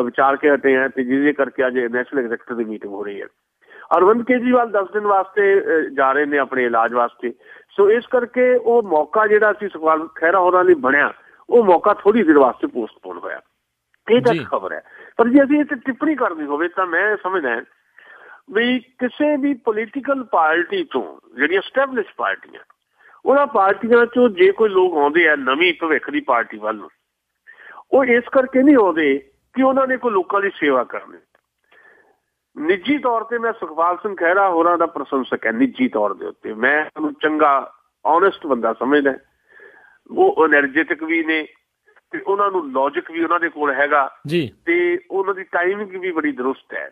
ਵਿਚਾਰ ਕੇ ਹਟੇ ਹਾਂ ਤੇ ਜਿਹਦੇ ਕਰਕੇ ਅੱਜ ਨੈਸ਼ਨਲ ਐਗਜ਼ੈਕਟਿਵ ਦੀ ਮੀਟਿੰਗ ਹੋ ਰਹੀ ਹੈ। ਅਰਵਿੰਦ ਕੇਜਰੀਵਾਲ 10 ਦਿਨ ਵਾਸਤੇ ਜਾ ਰਹੇ ਨੇ ਆਪਣੇ ਇਲਾਜ ਵਾਸਤੇ, ਸੋ ਇਸ ਕਰਕੇ ਉਹ ਮੌਕਾ ਜਿਹੜਾ ਸੀ ਸੁਖਪਾਲ ਖਹਿਰਾ ਹੋਰਾਂ ਲਈ ਬਣਿਆ, ਉਹ ਮੌਕਾ ਥੋੜੀ ਦੇਰ ਵਾਸਤੇ ਪੋਸਟਪੋਨ ਹੋਇਆ। ਇਹ ਤਾਂ ਖਬਰ ਹੈ। ਪਰ ਜੇ ਅਸੀਂ ਇਹ 'ਤੇ ਟਿੱਪਣੀ ਕਰਨੀ ਹੋਵੇ ਤਾਂ ਮੈਂ ਸਮਝਦਾ ਵੀ ਕਿਸੇ ਵੀ ਪੋਲੀਟੀਕਲ ਪਾਰਟੀ ਤੋਂ ਜਿਹੜੀਆਂ ਸਟੈਬਲਿਸ਼ ਪਾਰਟੀਆਂ, ਉਹਨਾਂ ਪਾਰਟੀਆਂ 'ਚੋਂ ਜੇ ਕੋਈ ਲੋਕ ਆਉਂਦੇ ਆ ਨਵੀਂ ਭਵਿੱਖ ਦੀ ਪਾਰਟੀ ਵੱਲ ਨੂੰ, ਉਹ ਇਸ ਕਰਕੇ ਨਹੀਂ ਆਉਂਦੇ ਕਿ ਉਹਨਾਂ ਨੇ ਕੋਈ ਲੋਕਾਂ ਦੀ ਸੇਵਾ ਕਰਨੀ। ਨਿੱਜੀ ਤੌਰ ਤੇ ਮੈਂ ਸੁਖਪਾਲ ਸਿੰਘ ਖਹਿਰਾ ਹੋਰਾਂ ਦਾ ਪ੍ਰਸ਼ੰਸਕ ਹੈ, ਨਿੱਜੀ ਤੌਰ ਦੇ ਉੱਤੇ ਮੈਂ ਉਹਨੂੰ ਚੰਗਾ ਓਨੈਸਟ ਬੰਦਾ ਸਮਝਦਾ। ਉਹ ਐਨਰਜੈਟਿਕ ਵੀ ਨੇ ਤੇ ਉਹਨਾਂ ਨੂੰ ਲੌਜਿਕ ਵੀ ਉਹਨਾਂ ਦੇ ਕੋਲ ਹੈਗਾ ਜੀ, ਤੇ ਉਹਨਾਂ ਦੀ ਟਾਈਮਿੰਗ ਵੀ ਬੜੀ ਦਰੁਸਤ ਹੈ।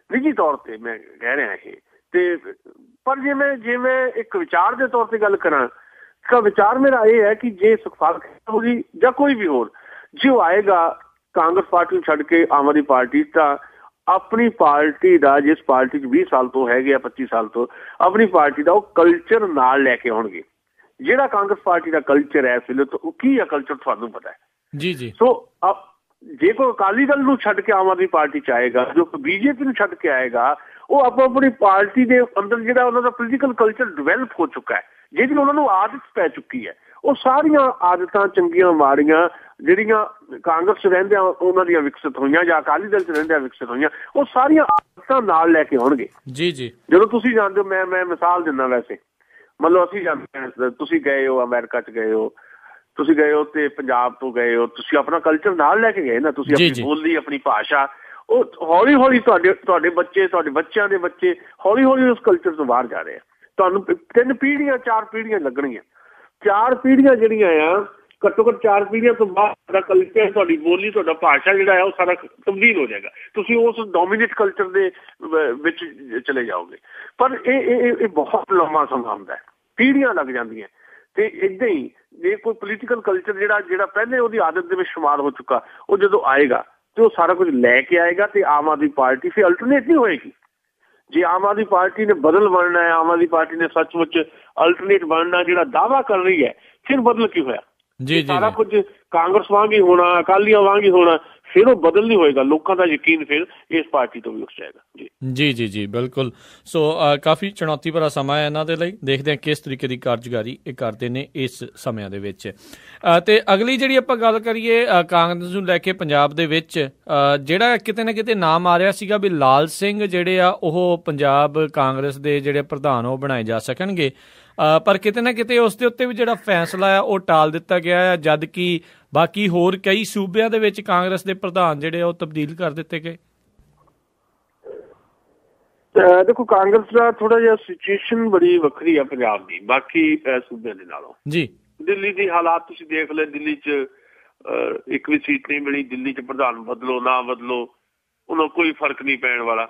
ਨਿੱਜੀ ਤੌਰ ਤੇ ਮੈਂ ਕਹਿ ਰਿਹਾ ਇਹ ਤੇ, ਪਰ ਜੇ ਮੈਂ ਇੱਕ ਵਿਚਾਰ ਦੇ ਤੌਰ ਤੇ ਗੱਲ ਕਰਾਂ ਤਾਂ ਵਿਚਾਰ ਮੇਰਾ ਇਹ ਹੈ ਕਿ ਜੇ ਸੁਖਪਾਲ ਹੋਗੀ ਜਾਂ ਕੋਈ ਵੀ ਹੋਰ ਜੇ ਉਹ ਆਏਗਾ ਕਾਂਗਰਸ ਪਾਰਟੀ ਨੂੰ ਛੱਡ ਕੇ ਆਮ ਆਦਮੀ ਪਾਰਟੀ, ਤਾਂ ਆਪਣੀ ਪਾਰਟੀ ਦਾ, ਜਿਸ ਪਾਰਟੀ 'ਚ 20 ਸਾਲ ਤੋਂ ਹੈਗੇ ਆ 25 ਸਾਲ ਤੋਂ, ਆਪਣੀ ਪਾਰਟੀ ਦਾ ਉਹ ਕਲਚਰ ਨਾਲ ਲੈ ਕੇ ਆਉਣਗੇ। ਜਿਹੜਾ ਕਾਂਗਰਸ ਪਾਰਟੀ ਦਾ ਕਲਚਰ ਹੈ ਇਸ ਵੇਲੇ ਉਹ ਕੀ ਹੈ ਕਲਚਰ ਤੁਹਾਨੂੰ ਪਤਾ ਹੈ ਜੀ ਜੀ। ਸੋ ਜੇ ਕੋਈ ਅਕਾਲੀ ਦਲ ਨੂੰ ਛੱਡ ਕੇ ਆਮ ਆਦਮੀ ਪਾਰਟੀ 'ਚ ਆਏਗਾ, ਜੋ ਬੀਜੇਪੀ ਨੂੰ ਛੱਡ ਕੇ ਆਏਗਾ, ਉਹ ਆਪਣੀ ਪਾਰਟੀ ਦੇ ਅੰਦਰ ਜਿਹੜਾ ਉਹਨਾਂ ਦਾ ਪੋਲੀਟੀਕਲ ਕਲਚਰ ਡਿਵੈਲਪ ਹੋ ਚੁੱਕਾ ਹੈ, ਜਿਹਦੀ ਉਹਨਾਂ ਨੂੰ ਆਦਤ ਪੈ ਚੁੱਕੀ ਹੈ। ਉਹ ਸਾਰੀਆਂ ਆਦਤਾਂ ਚੰਗੀਆਂ ਮਾੜੀਆਂ ਜਿਹੜੀਆਂ ਕਾਂਗਰਸ 'ਚ ਰਹਿੰਦਿਆਂ ਉਹਨਾਂ ਦੀਆਂ ਵਿਕਸਿਤ ਹੋਈਆਂ ਜਾਂ ਅਕਾਲੀ ਦਲ 'ਚ ਰਹਿੰਦਿਆਂ ਵਿਕਸਿਤ ਹੋਈਆਂ, ਉਹ ਸਾਰੀਆਂ ਆਦਤਾਂ ਨਾਲ ਲੈ ਕੇ ਆਉਣਗੇ ਜੀ ਜੀ। ਜਦੋਂ ਤੁਸੀਂ ਜਾਣਦੇ ਹੋ, ਮੈਂ ਮਿਸਾਲ ਦਿੰਦਾ, ਵੈਸੇ ਮਤਲਬ ਅਸੀਂ ਜਾਂਦੇ, ਤੁਸੀਂ ਗਏ ਹੋ ਅਮਰੀਕਾ 'ਚ ਗਏ ਹੋ, ਤੁਸੀਂ ਗਏ ਹੋ ਤੇ ਪੰਜਾਬ ਤੋਂ ਗਏ ਹੋ, ਤੁਸੀਂ ਆਪਣਾ ਕਲਚਰ ਨਾਲ ਲੈ ਕੇ ਗਏ ਨਾ, ਤੁਸੀਂ ਆਪਣੀ ਬੋਲੀ ਆਪਣੀ ਭਾਸ਼ਾ, ਉਹ ਹੌਲੀ ਹੌਲੀ ਤੁਹਾਡੇ ਬੱਚੇ, ਤੁਹਾਡੇ ਬੱਚਿਆਂ ਦੇ ਬੱਚੇ ਹੌਲੀ ਹੌਲੀ ਉਸ ਕਲਚਰ ਤੋਂ ਬਾਹਰ ਜਾ ਰਹੇ ਆ। ਤੁਹਾਨੂੰ 3 ਪੀੜ੍ਹੀਆਂ 4 ਪੀੜ੍ਹੀਆਂ ਲੱਗਣਗੀਆਂ, 4 ਪੀੜ੍ਹੀਆਂ ਜਿਹੜੀਆਂ ਆ, ਘੱਟੋ ਘੱਟ 4 ਪੀੜ੍ਹੀਆਂ ਤੋਂ ਬਾਅਦ ਤੁਹਾਡਾ ਕਲਚਰ, ਤੁਹਾਡੀ ਬੋਲੀ, ਤੁਹਾਡਾ ਭਾਸ਼ਾ ਜਿਹੜਾ ਹੈ ਉਹ ਸਾਰਾ ਤਬਦੀਲ ਹੋ ਜਾਏਗਾ। ਤੁਸੀਂ ਉਸ ਡੋਮੀਨੇਟ ਕਲਚਰ ਦੇ ਵਿੱਚ ਚਲੇ ਜਾਓਗੇ। ਪਰ ਇਹ ਬਹੁਤ ਲੰਮਾ ਸਮਾਂ ਹੁੰਦਾ ਹੈ, ਪੀੜ੍ਹੀਆਂ ਲੱਗ ਜਾਂਦੀਆਂ। ਤੇ ਇੱਦਾਂ ਹੀ ਜੇ ਕੋਈ ਪੋਲੀਟੀਕਲ ਕਲਚਰ ਜਿਹੜਾ ਪਹਿਲੇ ਉਹਦੀ ਆਦਤ ਦੇ ਵਿੱਚ ਸ਼ੁਮਾਰ ਹੋ ਚੁੱਕਾ, ਉਹ ਜਦੋਂ ਆਏਗਾ ਤੇ ਉਹ ਸਾਰਾ ਕੁਝ ਲੈ ਕੇ ਆਏਗਾ ਤੇ ਆਮ ਆਦਮੀ ਪਾਰਟੀ ਫਿਰ ਅਲਟਰਨੇਟ ਨਹੀਂ ਹੋਏਗੀ। ਜੇ ਆਮ ਆਦਮੀ ਪਾਰਟੀ ਨੇ ਬਦਲ ਬਣਨਾ ਹੈ, ਆਮ ਆਦਮੀ ਪਾਰਟੀ ਨੇ ਸੱਚਮੁੱਚ ਅਲਟਰਨੇਟ ਬਣਨਾ ਜਿਹੜਾ ਦਾਅਵਾ ਕਰ ਰਹੀ ਹੈ, ਫਿਰ ਬਦਲ ਕੀ ਹੋਇਆ? ਜੀ ਸਾਰਾ ਕੁਝ ਕਾਂਗਰਸ ਵਾਂਗ ਹੀ ਹੋਣਾ, ਅਕਾਲੀਆਂ ਵਾਂਗ ਹੀ ਹੋਣਾ, ਫਿਰ ਉਹ ਬਦਲ ਨਹੀਂ ਹੋਏਗਾ। ਲੋਕਾਂ ਦਾ ਯਕੀਨ ਫਿਰ ਇਸ ਪਾਰਟੀ ਤੋਂ ਵੀ ਉੱਠ ਜਾਏਗਾ। ਜੀ ਜੀ ਜੀ ਬਿਲਕੁਲ। ਸੋ ਕਾਫੀ ਚੁਣੌਤੀ ਭਰਾ ਸਮਾਂ ਹੈ ਇਹਨਾਂ ਦੇ ਲਈ। ਦੇਖਦੇ ਹਾਂ ਕਿਸ ਤਰੀਕੇ ਦੀ ਕਾਰਜਕਾਰੀ ਇਹ ਕਰਦੇ ਨੇ ਇਸ ਸਮਿਆਂ ਦੇ ਵਿੱਚ। ਤੇ ਅਗਲੀ ਜਿਹੜੀ ਆਪਾਂ ਗੱਲ ਕਰੀਏ ਕਾਂਗਰਸ ਨੂੰ ਲੈ ਕੇ, ਪੰਜਾਬ ਦੇ ਵਿੱਚ ਜਿਹੜਾ ਕਿਤੇ ਨਾ ਕਿਤੇ ਨਾਮ ਆ ਰਿਹਾ ਸੀਗਾ ਵੀ ਲਾਲ ਸਿੰਘ ਜਿਹੜੇ ਆ ਉਹ ਪੰਜਾਬ ਕਾਂਗਰਸ ਦੇ ਜਿਹੜੇ ਪ੍ਰਧਾਨ ਉਹ ਬਣਾਏ ਜਾ ਸਕਣਗੇ, ਪਰ ਕਿਤੇ ਨਾ ਕਿਤੇ ਉਸ ਦੇ ਉੱਤੇ ਵੀ ਜਿਹੜਾ ਫੈਸਲਾ ਆ ਉਹ ਟਾਲ ਦਿੱਤਾ ਗਿਆ ਹੈ, ਜਦ ਕਿ ਬਾਕੀ ਹੋਰ ਕਈ ਸੂਬਿਆਂ ਦੇ ਵਿੱਚ ਕਾਂਗਰਸ ਦੇ ਪ੍ਰਧਾਨ ਜਿਹੜੇ ਆ ਉਹ ਤਬਦੀਲ ਕਰ ਦਿੱਤੇ ਗਏ। ਦੇਖੋ, ਕਾਂਗਰਸ ਦਾ ਥੋੜਾ ਜਿਹਾ ਸਿਚੁਏਸ਼ਨ ਬੜੀ ਵੱਖਰੀ ਆ ਪੰਜਾਬ ਦੀ ਬਾਕੀ ਸੂਬਿਆਂ ਦੇ ਨਾਲੋਂ ਜੀ। ਦਿੱਲੀ ਦੀ ਹਾਲਾਤ ਤੁਸੀਂ ਦੇਖ ਲਏ, ਦਿੱਲੀ 'ਚ ਇੱਕ ਵੀ ਸੀਟ ਨਹੀਂ ਮਿਲੀ। ਦਿੱਲੀ 'ਚ ਪ੍ਰਧਾਨ ਬਦਲੋ ਨਾ ਬਦਲੋ, ਉਹਨਾਂ ਕੋਈ ਫਰਕ ਨਹੀਂ ਪੈਣ ਵਾਲਾ।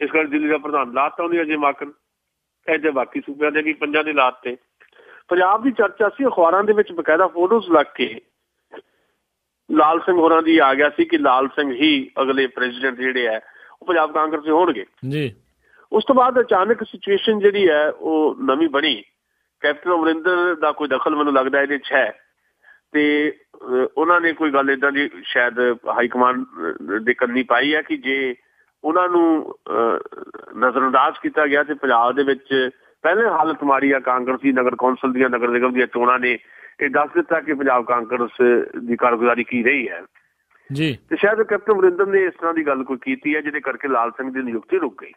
ਇਸ ਕਰਕੇ ਦਿੱਲੀ ਦਾ ਪ੍ਰਧਾਨ ਲਾਤਾ ਉਹਨੇ ਅਜੇ ਮਾਕਨ, ਇਹਦੇ ਬਾਕੀ ਸੂਬਿਆਂ ਦੇ ਵੀ 5 ਦੇ ਲਾਤ ਤੇ। ਪੰਜਾਬ ਦੀ ਚਰਚਾ ਸੀ ਅਖਬਾਰਾਂ ਦੇ ਵਿੱਚ, ਬਕਾਇਦਾ ਫੋਟੋਜ਼ ਲੱਗ ਕੇ ਲਾਲ ਸਿੰਘ ਹੋਰਾਂ ਦੀ ਆ ਗਿਆ ਸੀ ਕਿ ਲਾਲ ਸਿੰਘ ਹੀ ਅਗਲੇ ਪ੍ਰੈਜ਼ੀਡੈਂਟ ਜਿਹੜੇ ਹੈ ਉਹ ਪੰਜਾਬ ਕਾਂਗਰਸ ਦੇ ਹੋਣਗੇ ਜੀ। ਉਸ ਤੋਂ ਬਾਅਦ ਅਚਾਨਕ ਸਿਚੁਏਸ਼ਨ ਜਿਹੜੀ ਹੈ ਉਹ ਨਵੀਂ ਬਣੀ। ਕੈਪਟਨ ਅਮਰਿੰਦਰ ਦਾ ਕੋਈ ਦਖਲ ਮੈਨੂੰ ਲੱਗਦਾ ਇਹਦੇ 'ਚ ਹੈ, ਤੇ ਉਹਨਾਂ ਨੇ ਕੋਈ ਗੱਲ ਏਦਾਂ ਦੀ ਸ਼ਾਇਦ ਹਾਈਕਮਾਂਡ ਦੇ ਕੰਨੀ ਪਾਈ ਹੈ ਕਿ ਜੇ ਉਹਨਾਂ ਨੂੰ ਨਜ਼ਰਅੰਦਾਜ਼ ਕੀਤਾ ਗਿਆ ਤੇ ਪੰਜਾਬ ਦੇ ਵਿੱਚ ਪਹਿਲੇ ਹਾਲਤ ਮਾੜੀ ਆ ਕਾਂਗਰਸ ਦੀ। ਨਗਰ ਕੌਂਸਲ ਦੀਆਂ, ਨਗਰ ਨਿਗਮ ਦੀਆਂ ਚੋਣਾਂ ਨੇ ਇਹ ਦੱਸ ਦਿੱਤਾ ਕਿ ਪੰਜਾਬ ਕਾਂਗਰਸ ਦੀ ਕਾਰਗੁਜ਼ਾਰੀ ਕੀ ਰਹੀ ਹੈ ਜੀ। ਤੇ ਸ਼ਾਇਦ ਕੈਪਟਨ ਅਮਰਿੰਦਰ ਨੇ ਇਸ ਤਰ੍ਹਾਂ ਦੀ ਗੱਲ ਕੋਈ ਕੀਤੀ ਹੈ ਜਿਹਦੇ ਕਰਕੇ ਲਾਲ ਸਿੰਘ ਦੀ ਨਿਯੁਕਤੀ ਰੁਕ ਗਈ।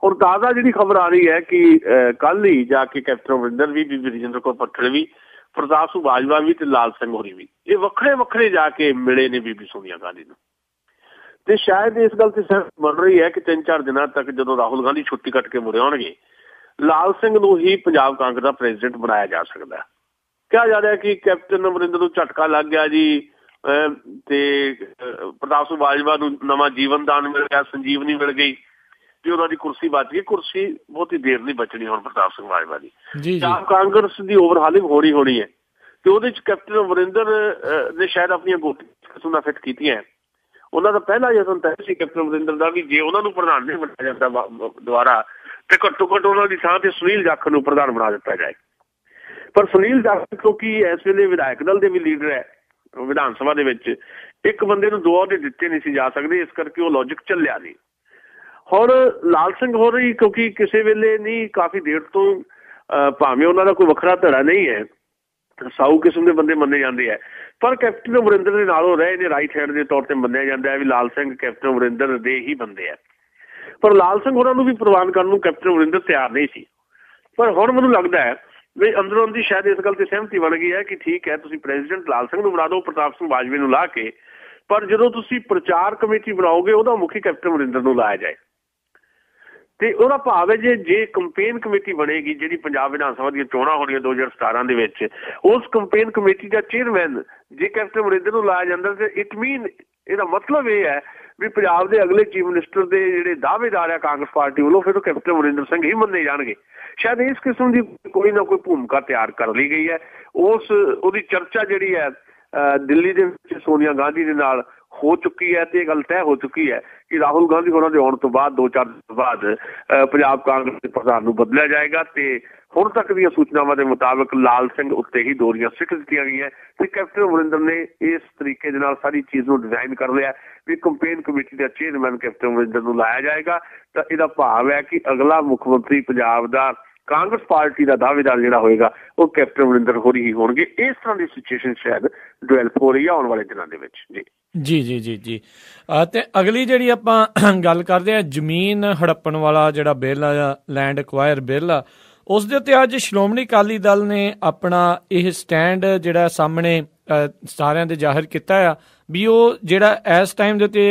ਔਰ ਤਾਜ਼ਾ ਜਿਹੜੀ ਖਬਰ ਆ ਰਹੀ ਹੈ ਕਿ ਕੱਲ ਹੀ ਜਾ ਕੇ ਕੈਪਟਨ ਅਮਰਿੰਦਰ ਵੀ, ਬੀਬੀ ਰਜਿੰਦਰ ਕੌਰ ਭੱਠਲ ਵੀ, ਪ੍ਰਤਾਪ ਸਿੰਘ ਬਾਜਵਾ ਵੀ ਤੇ ਲਾਲ ਸਿੰਘ ਹੋਰੀ ਵੀ, ਇਹ ਵੱਖਰੇ ਵੱਖਰੇ ਜਾ ਕੇ ਮਿਲੇ ਨੇ ਬੀਬੀ ਸੋਨੀਆ ਗਾਂਧੀ ਨੂੰ। ਤੇ ਸ਼ਾਇਦ ਇਸ ਗੱਲ ਤੇ ਸਹਿਮਤੀ ਬਣ ਰਹੀ ਹੈ ਕਿ 3-4 ਦਿਨਾਂ ਤੱਕ ਜਦੋਂ ਰਾਹੁਲ ਗਾਂਧੀ ਛੁੱਟੀ ਕੱਟ ਕੇ ਮੁੜੇ ਆਉਣਗੇ, ਲਾਲ ਸਿੰਘ ਨੂੰ ਹੀ ਪੰਜਾਬ ਕਾਂਗਰਸ ਦਾ ਪ੍ਰੈਜ਼ੀਡੈਂਟ ਬਣਾਇਆ ਜਾ ਸਕਦਾ। ਕਿਹਾ ਜਾ ਰਿਹਾ ਕਿ ਕੈਪਟਨ ਅਮਰਿੰਦਰ ਨੂੰ ਝਟਕਾ ਲੱਗ ਗਿਆ ਜੀ, ਤੇ ਪ੍ਰਤਾਪ ਸਿੰਘ ਬਾਜਵਾ ਨੂੰ ਨਵਾਂ ਜੀਵਨ ਦਾਨ ਮਿਲ ਗਿਆ, ਸੰਜੀਵਨੀ ਮਿਲ ਗਈ ਤੇ ਉਹਨਾਂ ਦੀ ਕੁਰਸੀ ਬਚ ਗਈ। ਕੁਰਸੀ ਬਹੁਤੀ ਦੇਰ ਨਹੀਂ ਬਚਣੀ ਹੁਣ ਪ੍ਰਤਾਪ ਸਿੰਘ ਬਾਜਵਾ ਦੀ। ਪੰਜਾਬ ਕਾਂਗਰਸ ਦੀ ਓਵਰਹਾਲਿੰਗ ਹੋਣੀ ਹੈ ਤੇ ਉਹਦੇ 'ਚ ਕੈਪਟਨ ਅਮਰਿੰਦਰ ਨੇ ਸ਼ਾਇਦ ਆਪਣੀਆਂ ਗੋਟੀਆਂ किस्म का फिट कीतियां। उन्होंने पहला यतन तय सी कैप्टन अमरिंदर का भी जे उन्होंने प्रधान नहीं बनाया जाता दोबारा तो घट्टो घट्ट उन्होंने थां ते सुनील जाखड़ नूं प्रधान बना दिता जाए। पर सुनील जाखड़ क्योंकि इस वेले विधायक दल के भी लीडर है विधान सभा दे विच, एक बंदे नूं 2 अहुदे दिते नहीं सी जा सकते, इस करके वो लॉजिक चलिया नहीं। हुण लाल सिंह हो रही क्योंकि किसी वेले नहीं काफ़ी देर तो भावें उन्होंने कोई वखरा धड़ा नहीं है, साऊ किस्म के बंदे मन्ने जाते हैं, पर कैप्टन अमरिंदर के नालों रहे ने राइट हैंड के तौर पर मन्निया जाता है भी लाल सिंह कैप्टन अमरिंदर दे ही बंदे है। पर लाल सिंह होरां नूं भी प्रवान करने को कैप्टन अमरिंदर तैयार नहीं सी। पर हुण मैनूं लगदा है भी अंदरों अंदर शायद इस गल से सहमति बन गई है कि ठीक है तुसीं प्रेजिडेंट लाल सिंह नूं बना दो प्रताप सिंह बाजवे नूं ला के, पर जदों तुसीं प्रचार कमेटी बनाओगे उहदा मुखी कैप्टन अमरिंदर नूं लाया जाए। ਤੇ ਉਹਦਾ ਭਾਵ ਹੈ ਜੇ ਕੰਪੇਨ ਕਮੇਟੀ ਬਣੇਗੀ ਜਿਹੜੀ ਪੰਜਾਬ ਵਿਧਾਨ ਸਭਾ ਦੀਆਂ ਚੋਣਾਂ ਹੋਣੀਆਂ 2017 ਦੇ ਵਿੱਚ, ਉਸ ਕੰਪੇਨ ਕਮੇਟੀ ਦਾ ਚੇਅਰਮੈਨ ਜੇ ਕੈਪਟਨ ਅਮਰਿੰਦਰ ਨੂੰ ਲਾਇਆ ਜਾਂਦਾ ਤੇ ਇਟ ਮੀਨ ਇਹਦਾ ਮਤਲਬ ਇਹ ਹੈ ਵੀ ਪੰਜਾਬ ਦੇ ਅਗਲੇ ਚੀਫ ਮਿਨਿਸਟਰ ਦੇ ਜਿਹੜੇ ਦਾਅਵੇਦਾਰ ਆ ਕਾਂਗਰਸ ਪਾਰਟੀ ਵੱਲੋਂ ਫਿਰ ਉਹ ਕੈਪਟਨ ਅਮਰਿੰਦਰ ਸਿੰਘ ਹੀ ਮੰਨੇ ਜਾਣਗੇ। ਸ਼ਾਇਦ ਇਸ ਕਿਸਮ ਦੀ ਕੋਈ ਨਾ ਕੋਈ ਭੂਮਿਕਾ ਤਿਆਰ ਕਰ ਲਈ ਗਈ ਹੈ। ਉਹਦੀ ਚਰਚਾ ਜਿਹੜੀ ਹੈ ਦਿੱਲੀ ਦੇ ਵਿੱਚ ਸੋਨੀਆ ਗਾਂਧੀ ਦੇ ਨਾਲ हो चुकी है तो गल तय हो चुकी है कि राहुल गांधी होना के आने तो बाद 2-4 दिन बाद पंजाब कांग्रेस के प्रधान को बदलिया जाएगा। तो हुण तक दी सूचनावां के मुताबिक लाल सिंह उत्ते ही दोरियां सिੱਟ दित्तियां गईयां ते कैप्टन अमरिंदर ने इस तरीके दे नाल सारी चीज़ को डिजाइन कर लिया भी कंपेन कमेटी का चेयरमैन कैप्टन अमरिंदर को लाया जाएगा। तो इहदा भाव है कि अगला मुख्यमंत्री पंजाब का कांग्रेस पार्टी का दावेदार जिहड़ा होएगा वो कैप्टन अमरिंदर होरी ही होणगे। इस तरह की सिचुएशन शायद डेवलप हो रही है आने वाले दिनों के विच। जी जी जी जी ते अगली जिहड़ी आपां गल करदे आ जमीन हड़प्पण वाला जिहड़ा बिल आ लैंड एक्वायर बिल आ उस दे उत्ते अज श्रोमणी अकाली दल ने अपना यह स्टैंड जिहड़ा सामने सारिਆਂ ਦੇ ਜ਼ਾਹਿਰ ਕੀਤਾ ਆ ਵੀ ਉਹ ਜਿਹੜਾ ਇਸ ਟਾਈਮ ਦੇ ਉੱਤੇ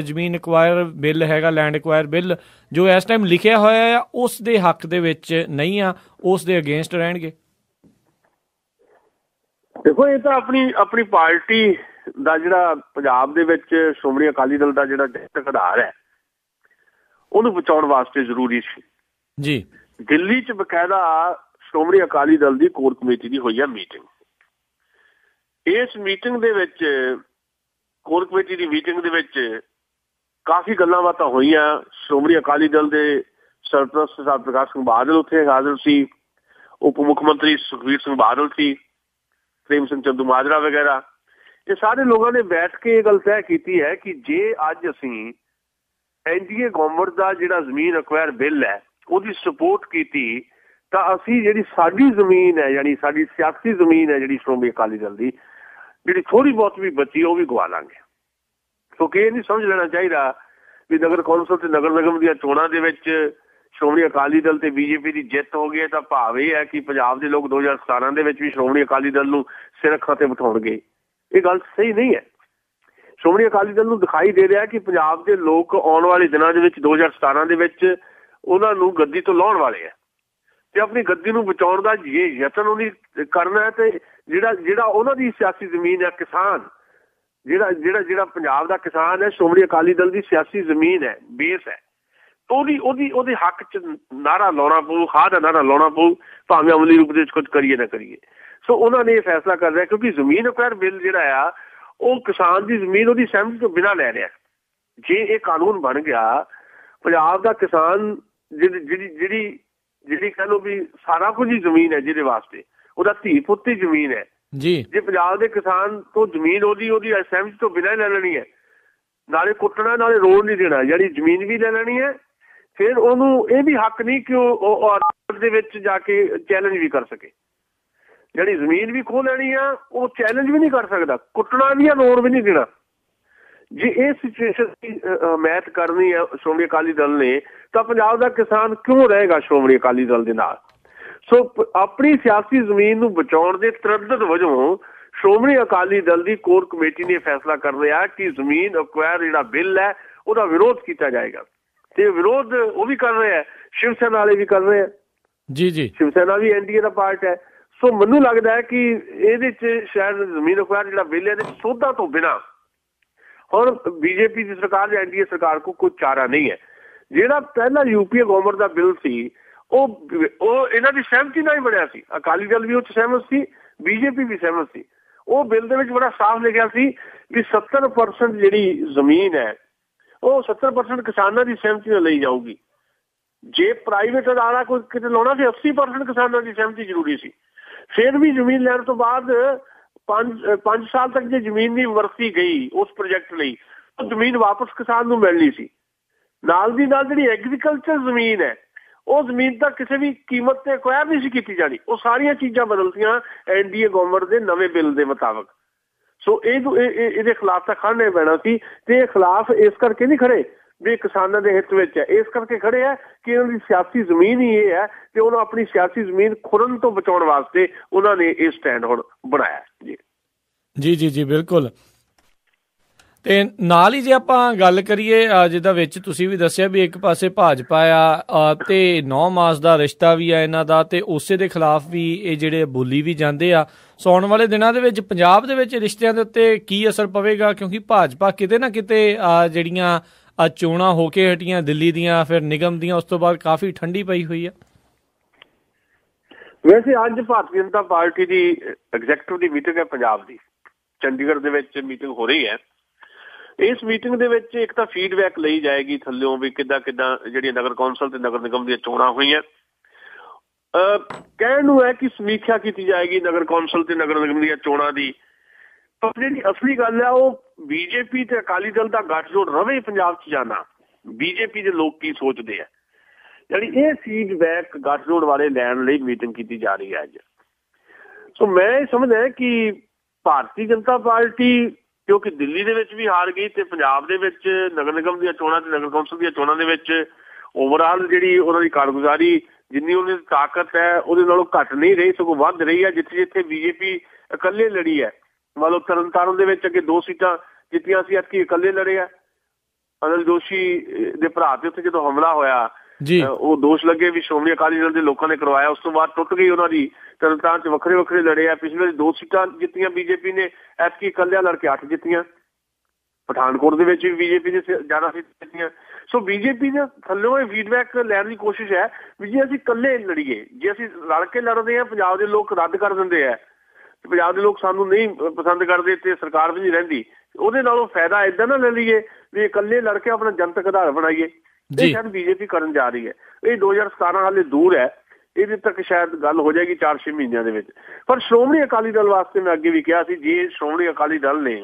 ਜ਼ਮੀਨ ਐਕਵਾਇਰ ਬਿੱਲ ਹੈਗਾ ਲੈਂਡ ਐਕਵਾਇਰ ਬਿੱਲ ਜੋ ਇਸ ਟਾਈਮ ਲਿਖਿਆ ਹੋਇਆ ਆ ਉਸ ਦੇ ਹੱਕ ਦੇ ਵਿੱਚ ਨਹੀਂ ਆ, ਉਸ ਦੇ ਅਗੇਂਸਟ ਰਹਿਣਗੇ। ਦੇਖੋ ਇਹ ਤਾਂ ਆਪਣੀ ਪਾਰਟੀ ਦਾ ਜਿਹੜਾ ਪੰਜਾਬ ਦੇ ਵਿੱਚ ਸ਼੍ਰੋਮਣੀ ਅਕਾਲੀ ਦਲ ਦਾ ਜਿਹੜਾ ਡਿਸਟ੍ਰਿਕਟ ਆਧਾਰ ਹੈ ਉਹਨੂੰ ਬਚਾਉਣ ਵਾਸਤੇ ਜ਼ਰੂਰੀ ਸੀ ਜੀ। ਦਿੱਲੀ 'ਚ ਬਕਾਇਦਾ ਸ਼੍ਰੋਮਣੀ ਅਕਾਲੀ ਦਲ ਦੀ ਕੋਰ ਕਮੇਟੀ ਦੀ ਹੋਈ ਆ ਮੀਟਿੰਗ। ਇਸ ਮੀਟਿੰਗ ਦੇ ਵਿੱਚ ਕੋਰ ਕਮੇਟੀ ਦੀ ਮੀਟਿੰਗ ਦੇ ਵਿੱਚ ਕਾਫੀ ਗੱਲਾਂ ਬਾਤਾਂ ਹੋਈਆਂ। ਸ਼੍ਰੋਮਣੀ ਅਕਾਲੀ ਦਲ ਦੇ ਸਰਪ੍ਰਸਤ ਸਾਹਿਬ ਪ੍ਰਕਾਸ਼ ਸਿੰਘ ਬਾਦਲ ਉੱਥੇ ਹਾਜ਼ਰ ਸੀ, ਉਪ ਮੁੱਖ ਮੰਤਰੀ ਸੁਖਬੀਰ ਸਿੰਘ ਬਾਦਲ ਸੀ, ਪ੍ਰੇਮ ਸਿੰਘ ਚੰਦੂਮਾਜਰਾ ਵਗੈਰਾ। ਇਹ ਸਾਰੇ ਲੋਕਾਂ ਨੇ ਬੈਠ ਕੇ ਇਹ ਗੱਲ ਤੈਅ ਕੀਤੀ ਹੈ ਕਿ ਜੇ ਅੱਜ ਅਸੀਂ ਐਨਡੀਏ ਗਵਰਨਮੈਂਟ ਦਾ ਜਿਹੜਾ ਜ਼ਮੀਨ ਅਕਵਾਇਰ ਬਿੱਲ ਹੈ ਉਹਦੀ ਸਪੋਰਟ ਕੀਤੀ ਤਾਂ ਅਸੀਂ ਜਿਹੜੀ ਸਾਡੀ ਜ਼ਮੀਨ ਹੈ ਯਾਨੀ ਸਾਡੀ ਸਿਆਸੀ ਜ਼ਮੀਨ ਹੈ ਜਿਹੜੀ ਸ਼੍ਰੋਮਣੀ ਅਕਾਲੀ ਦਲ ਦੀ ਜਿਹੜੀ ਥੋੜ੍ਹੀ ਬਹੁਤ ਵੀ ਬਚੀ ਉਹ ਵੀ ਗਵਾ ਲਾਂਗੇ। ਕਿਉਂਕਿ ਇਹ ਨਹੀਂ ਸਮਝ ਲੈਣਾ ਚਾਹੀਦਾ ਵੀ ਨਗਰ ਕੌਂਸਲ ਤੇ ਨਗਰ ਨਿਗਮ ਦੀਆਂ ਚੋਣਾਂ ਦੇ ਵਿੱਚ ਸ਼੍ਰੋਮਣੀ ਅਕਾਲੀ ਦਲ ਤੇ ਬੀਜੇਪੀ ਦੀ ਜਿੱਤ ਹੋ ਗਈ ਹੈ ਤਾਂ ਭਾਵ ਇਹ ਹੈ ਕਿ ਪੰਜਾਬ ਦੇ ਲੋਕ 2017 ਦੇ ਵਿੱਚ ਵੀ ਸ਼੍ਰੋਮਣੀ ਅਕਾਲੀ ਦਲ ਨੂੰ ਸਿਰ ਅੱਖਾਂ ਤੇ ਬਿਠਾਉਣਗੇ। ਇਹ ਗੱਲ ਸਹੀ ਨਹੀਂ ਹੈ। ਸ਼੍ਰੋਮਣੀ ਅਕਾਲੀ ਦਲ ਨੂੰ ਦਿਖਾਈ ਦੇ ਰਿਹਾ ਕਿ ਪੰਜਾਬ ਦੇ ਲੋਕ ਆਉਣ ਵਾਲੇ ਦਿਨਾਂ ਦੇ ਵਿੱਚ 2017 ਦੇ ਵਿੱਚ ਉਹਨਾਂ ਨੂੰ ਗੱਦੀ ਤੋਂ ਲਾਉਣ ਵਾਲੇ ਹੈ ਤੇ ਆਪਣੀ ਗੱਦੀ ਨੂੰ ਬਚਾਉਣ ਦਾ ਜੇ ਯਤਨ ਉਹਨੇ ਕਰਨਾ ਹੈ ਤੇ ਜਿਹੜਾ ਉਹਨਾਂ ਦੀ ਸਿਆਸੀ ਜ਼ਮੀਨ ਹੈ ਕਿਸਾਨ ਜਿਹੜਾ ਪੰਜਾਬ ਦਾ ਕਿਸਾਨ ਹੈ ਸ਼੍ਰੋਮਣੀ ਅਕਾਲੀ ਦਲ ਦੀ ਸਿਆਸੀ ਜ਼ਮੀਨ ਹੈ ਬੇਸ ਹੈ ਉਹਦੇ ਹੱਕ 'ਚ ਨਾਰਾ ਲਾਉਣਾ ਪਊ, ਹਾਂ ਦਾ ਨਾਰਾ ਲਾਉਣਾ ਪਊ ਭਾਵੇਂ ਅਮਲੀ ਰੂਪ ਦੇ ਵਿੱਚ ਕੁਝ ਕਰੀਏ ਨਾ ਕਰੀਏ। ਸੋ ਉਹਨਾਂ ਨੇ ਇਹ ਫੈਸਲਾ ਕਰ ਲਿਆ ਕਿਉਂਕਿ ਜ਼ਮੀਨ ਅਕਵਾਇਰ ਬਿੱਲ ਜਿਹੜਾ ਆ ਉਹ ਕਿਸਾਨ ਦੀ ਜ਼ਮੀਨ ਉਹਦੀ ਸਹਿਮਤੀ ਤੋਂ ਬਿਨਾਂ ਲੈ ਰਿਹਾ। ਜੇ ਇਹ ਕਾਨੂੰਨ ਬਣ ਗਿਆ ਪੰਜਾਬ ਦਾ ਕਿਸਾਨ ਜਿਹੜੀ ਕਹਿ ਲਓ ਵੀ ਸਾਰਾ ਕੁਝ ਹੀ ਜ਼ਮੀਨ ਹੈ ਜਿਹਦੇ ਵਾਸਤੇ ਉਹਦਾ ਧੀ ਪੁੱਤ ਹੀ ਜ਼ਮੀਨ ਹੈ ਜੀ। ਜੇ ਪੰਜਾਬ ਦੇ ਕਿਸਾਨ ਤੋਂ ਜ਼ਮੀਨ ਉਹਦੀ ਸਹਿਮਤੀ ਤੋਂ ਬਿਨਾਂ ਲੈ ਲੈਣੀ ਹੈ, ਨਾਲੇ ਕੁੱਟਣਾ ਨਾਲੇ ਰੋਡ ਨਹੀਂ ਦੇਣਾ, ਜਿਹੜੀ ਜ਼ਮੀਨ ਵੀ ਲੈ ਲੈਣੀ ਹੈ, ਫਿਰ ਉਹਨੂੰ ਇਹ ਵੀ ਹੱਕ ਨਹੀਂ ਕਿ ਉਹ ਅਦਾਲਤ ਦੇ ਵਿੱਚ ਜਾ ਕੇ ਚੈਲੰਜ ਵੀ ਕਰ ਸਕੇ। ਜਿਹੜੀ ਜ਼ਮੀਨ ਵੀ ਖੋਹ ਲੈਣੀ ਆ ਉਹ ਚੈਲੰਜ ਵੀ ਨਹੀਂ ਕਰ ਸਕਦਾ, ਕੁੱਟਣਾ ਵੀ ਆ, ਰੋਡ ਵੀ ਨਹੀਂ ਦੇਣਾ। ਜੇ ਇਹ ਸਿਚੁਏਸ਼ਨ ਦੀ ਹਮਾਇਤ ਕਰਨੀ ਹੈ ਸ਼੍ਰੋਮਣੀ ਅਕਾਲੀ ਦਲ ਨੇ ਤਾਂ ਪੰਜਾਬ ਦਾ ਕਿਸਾਨ ਕਿਉਂ ਰਹੇਗਾ ਸ਼੍ਰੋਮਣੀ ਅਕਾਲੀ ਦਲ ਦੇ ਨਾਲ। ਸੋ ਆਪਣੀ ਸਿਆਸੀ ਜ਼ਮੀਨ ਨੂੰ ਬਚਾਉਣ ਦੇ ਤਰੱਦਦ ਵਜੋਂ ਸ਼੍ਰੋਮਣੀ ਅਕਾਲੀ ਦਲ ਦੀ ਕੋਰ ਕਮੇਟੀ ਨੇ ਫੈਸਲਾ ਕਰ ਲਿਆ ਕਿ ਜ਼ਮੀਨ ਅਕਵਾਇਰ ਜਿਹੜਾ ਬਿੱਲ ਹੈ ਉਹਦਾ ਵਿਰੋਧ ਕੀਤਾ ਜਾਏਗਾ ਤੇ ਵਿਰੋਧ ਉਹ ਵੀ ਕਰ ਰਹੇ ਆ, ਸ਼ਿਵ ਸੈਨਾ ਵਾਲੇ ਵੀ ਕਰ ਰਹੇ ਆ ਜੀ। ਸ਼ਿਵ ਸੈਨਾ ਵੀ ਐਨਡੀਏ ਦਾ ਪਾਰਟ ਹੈ। ਸੋ ਮੈਨੂੰ ਲੱਗਦਾ ਹੈ ਕਿ ਇਹਦੇ 'ਚ ਸ਼ਾਇਦ ਜ਼ਮੀਨ ਅਕਵਾਇਰ ਜਿਹੜਾ ਬਿੱਲ ਹੈ ਇਹਦੇ 'ਚ ਸੋਧਾਂ ਤੋਂ ਬਿਨਾਂ ਹੁਣ ਬੀਜੇਪੀ ਦੀ ਸਰਕਾਰ ਜਾਂ ਐਨਡੀਏ ਸਰਕਾਰ ਕੋਲ ਕੋਈ ਚਾਰਾ ਨਹੀਂ ਹੈ। ਜਿਹੜਾ ਪਹਿਲਾਂ ਯੂਪੀਏ ਗਵਰਨਮੈਂਟ ਦਾ ਬਿੱਲ ਸੀ ਉਹ ਇਹਨਾਂ ਦੀ ਸਹਿਮਤੀ ਨਾਲ ਹੀ ਬਣਿਆ ਸੀ। ਅਕਾਲੀ ਦਲ ਵੀ ਉਹ 'ਚ ਸਹਿਮਤ ਸੀ, ਬੀਜੇਪੀ ਵੀ ਸਹਿਮਤ ਸੀ। ਉਹ ਬਿੱਲ ਦੇ ਵਿੱਚ ਬੜਾ ਸਾਫ਼ ਲਿਖਿਆ ਸੀ ਵੀ 70% ਜਿਹੜੀ ਜ਼ਮੀਨ ਹੈ ਉਹ 70% ਕਿਸਾਨਾਂ ਦੀ ਸਹਿਮਤੀ ਨਾਲ ਲਈ ਜਾਊਗੀ। ਜੇ ਪ੍ਰਾਈਵੇਟ ਅਦਾਰਾ ਕੋਈ ਕਿਤੇ ਲਾਉਣਾ ਸੀ 80% ਕਿਸਾਨਾਂ ਦੀ ਸਹਿਮਤੀ ਜ਼ਰੂਰੀ ਸੀ। ਫਿਰ ਵੀ ਜ਼ਮੀਨ ਲੈਣ ਤੋਂ ਬਾਅਦ 5 ਸਾਲ ਤੱਕ ਜੇ ਜ਼ਮੀਨ ਨਹੀਂ ਵਰਤੀ ਗਈ ਉਸ ਪ੍ਰੋਜੈਕਟ ਲਈ, ਉਹ ਜ਼ਮੀਨ ਵਾਪਸ ਕਿਸਾਨ ਨੂੰ ਮਿਲਣੀ ਸੀ। ਨਾਲ ਦੀ ਨਾਲ ਜਿਹੜੀ ਐਗਰੀਕਲਚਰ ਜ਼ਮੀਨ ਹੈ ਉਹ ਜ਼ਮੀਨ ਤਾਂ ਕਿਸੇ ਵੀ ਕੀਮਤ ਤੇ ਐਕਵਾਇਰ ਨਹੀਂ ਸੀ ਕੀਤੀ ਜਾਣੀ। ਉਹ ਸਾਰੀਆਂ ਚੀਜ਼ਾਂ ਬਦਲਤੀਆਂ NDA ਗਵਰਨਮੈਂਟ ਦੇ ਨਵੇਂ ਬਿੱਲ ਦੇ ਮੁਤਾਬਕ। ਸੋ ਇਹਦੇ ਖਿਲਾਫ ਤਾਂ ਖੜਨਾ ਪੈਣਾ ਸੀ, ਤੇ ਇਹ ਖਿਲਾਫ ਇਸ ਕਰਕੇ ਨਹੀਂ ਖੜੇ ਵੀ ਕਿਸਾਨਾਂ ਦੇ ਹਿੱਤ ਵਿੱਚ ਹੈ, ਇਸ ਕਰਕੇ ਖੜੇ ਹੈ ਕਿ ਇਹਨਾਂ ਦੀ ਸਿਆਸੀ ਜ਼ਮੀਨ ਹੀ ਇਹ ਹੈ ਤੇ ਉਹਨਾਂ ਆਪਣੀ ਸਿਆਸੀ ਜ਼ਮੀਨ ਖੁਰਨ ਤੋਂ ਬਚਾਉਣ ਵਾਸਤੇ ਉਹਨਾਂ ਨੇ ਇਹ ਸਟੈਂਡ ਹੁਣ ਬਣਾਇਆ। ਜੀ ਜੀ ਜੀ ਬਿਲਕੁਲ। ਤੇ ਨਾਲ ਹੀ ਜੇ ਆਪਾਂ ਗੱਲ ਕਰੀਏ ਜਿਹਦਾ ਵਿੱਚ ਤੁਸੀਂ ਵੀ ਦੱਸਿਆ ਵੀ ਇੱਕ ਪਾਸੇ ਭਾਜਪਾ ਆ ਤੇ 9 ਮਾਸ ਦਾ ਰਿਸ਼ਤਾ ਵੀ ਆ ਇਹਨਾਂ ਦਾ, ਤੇ ਉਸੇ ਦੇ ਖਿਲਾਫ ਵੀ ਇਹ ਜਿਹੜੇ ਬੋਲੀ ਵੀ ਜਾਂਦੇ ਆ। ਸੋ ਆਉਣ ਵਾਲੇ ਦਿਨਾਂ ਦੇ ਵਿੱਚ ਪੰਜਾਬ ਦੇ ਵਿੱਚ ਰਿਸ਼ਤਿਆਂ ਦੇ ਉੱਤੇ ਕੀ ਅਸਰ ਪਵੇਗਾ, ਕਿਉਂਕਿ ਭਾਜਪਾ ਕਿਤੇ ਨਾ ਕਿਤੇ ਜਿਹੜੀਆਂ ਚੋਣਾਂ ਹੋ ਕੇ ਹਟੀਆਂ ਦਿੱਲੀ ਦੀਆਂ, ਫਿਰ ਨਿਗਮ ਦੀਆਂ, ਉਸ ਤੋਂ ਬਾਅਦ ਕਾਫੀ ਠੰਡੀ ਪਈ ਹੋਈ ਆ। ਵੈਸੇ ਅੱਜ ਭਾਰਤੀ ਜਨਤਾ ਪਾਰਟੀ ਦੀ ਐਗਜ਼ੈਕਟਿਵ ਦੀ ਮੀਟਿੰਗ ਹੈ ਪੰਜਾਬ ਦੀ, ਚੰਡੀਗੜ੍ਹ ਦੇ ਵਿੱਚ ਮੀਟਿੰਗ ਹੋ ਰਹੀ ਹੈ। ਇਸ ਮੀਟਿੰਗ ਦੇ ਵਿੱਚ ਇੱਕ ਤਾਂ ਫੀਡਬੈਕ ਲਈ ਜਾਏਗੀ ਥੱਲਿਓਂ ਵੀ ਕਿੱਦਾਂ ਜਿਹੜੀਆਂ ਨਗਰ ਕੌਂਸਲ ਤੇ ਨਗਰ ਨਿਗਮ ਦੀਆਂ ਚੋਣਾਂ ਹੋਈਆਂ। ਕਹਿਣ ਨੂੰ ਹੈ ਕਿ ਸਮੀਖਿਆ ਕੀਤੀ ਜਾਏਗੀ ਨਗਰ ਕੌਂਸਲ ਤੇ ਨਗਰ ਨਿਗਮ ਦੀਆਂ ਚੋਣਾਂ ਦੀ, ਪਰ ਜਿਹੜੀ ਅਸਲੀ ਗੱਲ ਹੈ ਉਹ BJP ਤੇ ਅਕਾਲੀ ਦਲ ਦਾ ਗੱਠਜੋੜ ਰਵੇ ਪੰਜਾਬ 'ਚ ਜਾਣਾ। BJP ਦੇ ਲੋਕ ਕੀ ਸੋਚਦੇ ਆ, ਯਾਨੀ ਇਹ ਫੀਡਬੈਕ ਗੱਠਜੋੜ ਵਾਲੇ ਲੈਣ ਲਈ ਮੀਟਿੰਗ ਕੀਤੀ ਜਾ ਰਹੀ ਹੈ ਅੱਜ। ਸੋ ਮੈਂ ਇਹ ਸਮਝਦਾ ਕਿ ਭਾਰਤੀ ਜਨਤਾ ਪਾਰਟੀ ਕਿਉਂਕਿ ਦਿੱਲੀ ਦੇ ਵਿੱਚ ਵੀ ਹਾਰ ਗਈ ਤੇ ਪੰਜਾਬ ਦੇ ਵਿੱਚ ਨਗਰ ਨਿਗਮ ਦੀਆਂ ਚੋਣਾਂ ਤੇ ਨਗਰ ਕੌਂਸਲ ਦੀਆਂ ਚੋਣਾਂ ਦੇ ਵਿੱਚ ਓਵਰਆਲ ਜਿਹੜੀ ਉਹਨਾਂ ਦੀ ਕਾਰਗੁਜ਼ਾਰੀ ਜਿੰਨੀ ਉਹਨਾਂ ਦੀ ਤਾਕਤ ਹੈ ਉਹਦੇ ਨਾਲੋਂ ਘੱਟ ਨਹੀਂ ਰਹੀ, ਸਗੋਂ ਵੱਧ ਰਹੀ ਹੈ। ਜਿੱਥੇ ਜਿੱਥੇ BJP ਇਕੱਲੇ ਲੜੀ ਹੈ, ਮੰਨ ਲਓ ਤਰਨਤਾਰਨ ਦੇ ਵਿੱਚ ਅੱਗੇ 2 ਸੀਟਾਂ ਜਿੱਤੀਆਂ ਸੀ, ਐਤਕੀ ਇਕੱਲੇ ਲੜੇ ਆ। ਅਨਿਲ ਜੋਸ਼ੀ ਦੇ ਭਰਾ ਤੇ ਉੱਥੇ ਜਦੋਂ ਹਮਲਾ ਹੋਇਆ ਉਹ ਦੋਸ਼ ਲੱਗੇ ਵੀ ਸ਼੍ਰੋਮਣੀ ਅਕਾਲੀ ਦਲ ਦੇ ਲੋਕਾਂ ਨੇ ਕਰਵਾਇਆ, ਉਸ ਤੋਂ ਬਾਅਦ ਟੁੱਟ ਗਈ ਉਹਨਾਂ ਦੀ। ਤਰਨਤਾਰਨ 'ਚ ਵੱਖਰੇ ਵੱਖਰੇ ਲੜੇ ਆ। ਪਿਛਲੇ 2 ਸੀਟਾਂ ਜਿੱਤੀਆਂ BJP ਨੇ, ਐਤਕੀ ਇਕੱਲਿਆਂ ਲੜ ਕੇ 8 ਜਿੱਤੀਆਂ। ਪਠਾਨਕੋਟ ਦੇ ਵਿੱਚ ਵੀ BJP ਨੇ ਜ਼ਿਆਦਾ ਸੀਟਾਂ ਜਿੱਤੀਆਂ। ਸੋ BJP ਦੇ ਥੱਲੋਂ ਇਹ ਫੀਡਬੈਕ ਲੈਣ ਦੀ ਕੋਸ਼ਿਸ਼ ਹੈ ਵੀ ਜੇ ਅਸੀਂ ਇਕੱਲੇ ਲੜੀਏ, ਜੇ ਅਸੀਂ ਰਲ ਕੇ ਲੜਦੇ ਹਾਂ, ਪੰਜਾਬ ਦੇ ਲੋਕ ਰੱਦ ਕਰ ਦਿੰਦੇ ਆ, ਪੰਜਾਬ ਦੇ ਲੋਕ ਸਾਨੂੰ ਨਹੀਂ ਪਸੰਦ ਕਰਦੇ ਤੇ ਸਰਕਾਰ ਵੀ ਨਹੀਂ ਰਹਿੰਦੀ, ਉਹਦੇ ਨਾਲੋਂ ਫਾਇਦਾ ਏਦਾਂ ਨਾ ਲੈ ਲਈਏ ਵੀ ਇਕੱਲੇ ਲੜ ਕੇ ਆਪਣਾ ਜਨਤਕ ਆਧਾਰ ਬਣਾਈਏ। ਇਹ ਸ਼ਾਇਦ BJP ਕਰਨ ਜਾ ਰਹੀ ਹੈ। ਇਹ 2017 ਹਾਲੇ ਦੂਰ ਹੈ, ਇਹਦੇ ਤੱਕ ਸ਼ਾਇਦ ਗੱਲ ਹੋ ਜਾਏਗੀ 4-6 ਮਹੀਨਿਆਂ ਦੇ ਵਿੱਚ। ਪਰ ਸ਼੍ਰੋਮਣੀ ਅਕਾਲੀ ਦਲ ਵਾਸਤੇ ਮੈਂ ਅੱਗੇ ਵੀ ਕਿਹਾ ਸੀ, ਜੇ ਸ਼੍ਰੋਮਣੀ ਅਕਾਲੀ ਦਲ ਨੇ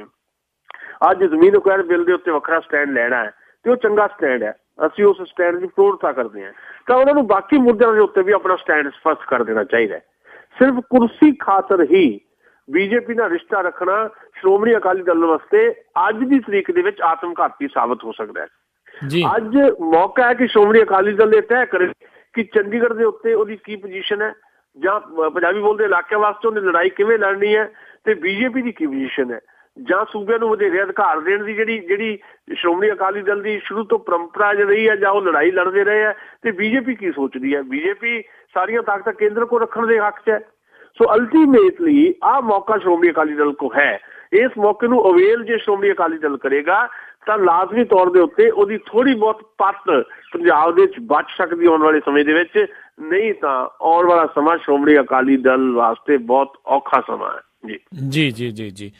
ਅੱਜ ਜ਼ਮੀਨ ਅਕਵਾਇਰ ਬਿੱਲ ਦੇ ਉੱਤੇ ਵੱਖਰਾ ਸਟੈਂਡ ਲੈਣਾ ਹੈ ਤੇ ਉਹ ਚੰਗਾ ਸਟੈਂਡ ਹੈ, ਅਸੀਂ ਉਸ ਸਟੈਂਡ ਦੀ ਪ੍ਰੋੜਤਾ ਕਰਦੇ ਹਾਂ, ਤਾਂ ਉਹਨਾਂ ਨੂੰ ਬਾਕੀ ਮੁੱਦਿਆਂ ਦੇ ਉੱਤੇ ਵੀ ਆਪਣਾ ਸਟੈਂਡ ਸਪਸ਼ਟ ਕਰ ਦੇਣਾ ਚਾਹੀਦਾ ਹੈ। ਸਿਰਫ ਕੁਰਸੀ ਖਾਤਰ ਹੀ BJP ਨਾਲ ਰਿਸ਼ਤਾ ਰੱਖਣਾ ਸ਼੍ਰੋਮਣੀ ਅਕਾਲੀ ਦਲ ਵਾਸਤੇ ਅੱਜ ਦੀ ਤਰੀਕ ਦੇ ਵਿੱਚ ਆਤਮਘਾਤੀ ਸਾਬਤ ਹੋ ਸਕਦਾ ਹੈ। ਅੱਜ ਮੌਕਾ ਹੈ ਕਿ ਸ਼੍ਰੋਮਣੀ ਅਕਾਲੀ ਦਲ ਇਹ ਤੈਅ ਕਰੇ ਕਿ ਚੰਡੀਗੜ੍ਹ ਦੇ ਉੱਤੇ ਉਹਦੀ ਕੀ ਪੋਜੀਸ਼ਨ ਹੈ, ਜਾਂ ਪੰਜਾਬੀ ਬੋਲਦੇ ਇਲਾਕਿਆਂ ਵਾਸਤੇ ਉਹਨੇ ਲੜਾਈ ਕਿਵੇਂ ਲੜਨੀ ਹੈ, ਤੇ BJP ਦੀ ਕੀ ਪੋਜੀਸ਼ਨ ਹੈ, ਜਾਂ ਸੂਬਿਆਂ ਨੂੰ ਵਧੇਰੇ ਅਧਿਕਾਰ ਦੇਣ ਦੀ ਜਿਹੜੀ ਸ਼੍ਰੋਮਣੀ ਅਕਾਲੀ ਦਲ ਦੀ ਸ਼ੁਰੂ ਤੋਂ ਪਰੰਪਰਾ ਰਹੀ ਹੈ, ਜਾਂ ਉਹ ਲੜਾਈ ਲੜਦੇ ਰਹੇ ਹੈ, ਤੇ BJP ਕੀ ਸੋਚਦੀ ਹੈ। BJP ਸਾਰੀਆਂ ਤਾਕਤਾਂ ਕੇਂਦਰ ਕੋਲ ਰੱਖਣ ਦੇ ਹੱਕ 'ਚ ਹੈ। ਸੋ ਅਲਟੀਮੇਟਲੀ ਆਹ ਮੌਕਾ ਸ਼੍ਰੋਮਣੀ ਅਕਾਲੀ ਦਲ ਕੋ ਹੈ। ਇਸ ਮੌਕੇ ਨੂੰ ਅਵੇਲ ਜੇ ਸ਼੍ਰੋਮਣੀ ਅਕਾਲੀ ਦਲ ਕਰੇਗਾ ਤਾਂ ਲਾਜ਼ਮੀ ਤੌਰ ਦੇ ਉੱਤੇ ਉਹਦੀ ਥੋੜ੍ਹੀ ਬਹੁਤ ਪੱਤ ਪੰਜਾਬ ਦੇ ਵਿੱਚ ਬਚ ਸਕਦੀ ਆਉਣ ਵਾਲੇ ਸਮੇਂ ਦੇ ਵਿੱਚ, ਨਹੀਂ ਤਾਂ ਆਉਣ ਵਾਲਾ ਸਮਾਂ ਸ਼੍ਰੋਮਣੀ ਅਕਾਲੀ ਦਲ ਵਾਸਤੇ ਬਹੁਤ ਔਖਾ ਸਮਾਂ ਹੈ। ਜੀ ਜੀ ਜੀ ਜੀ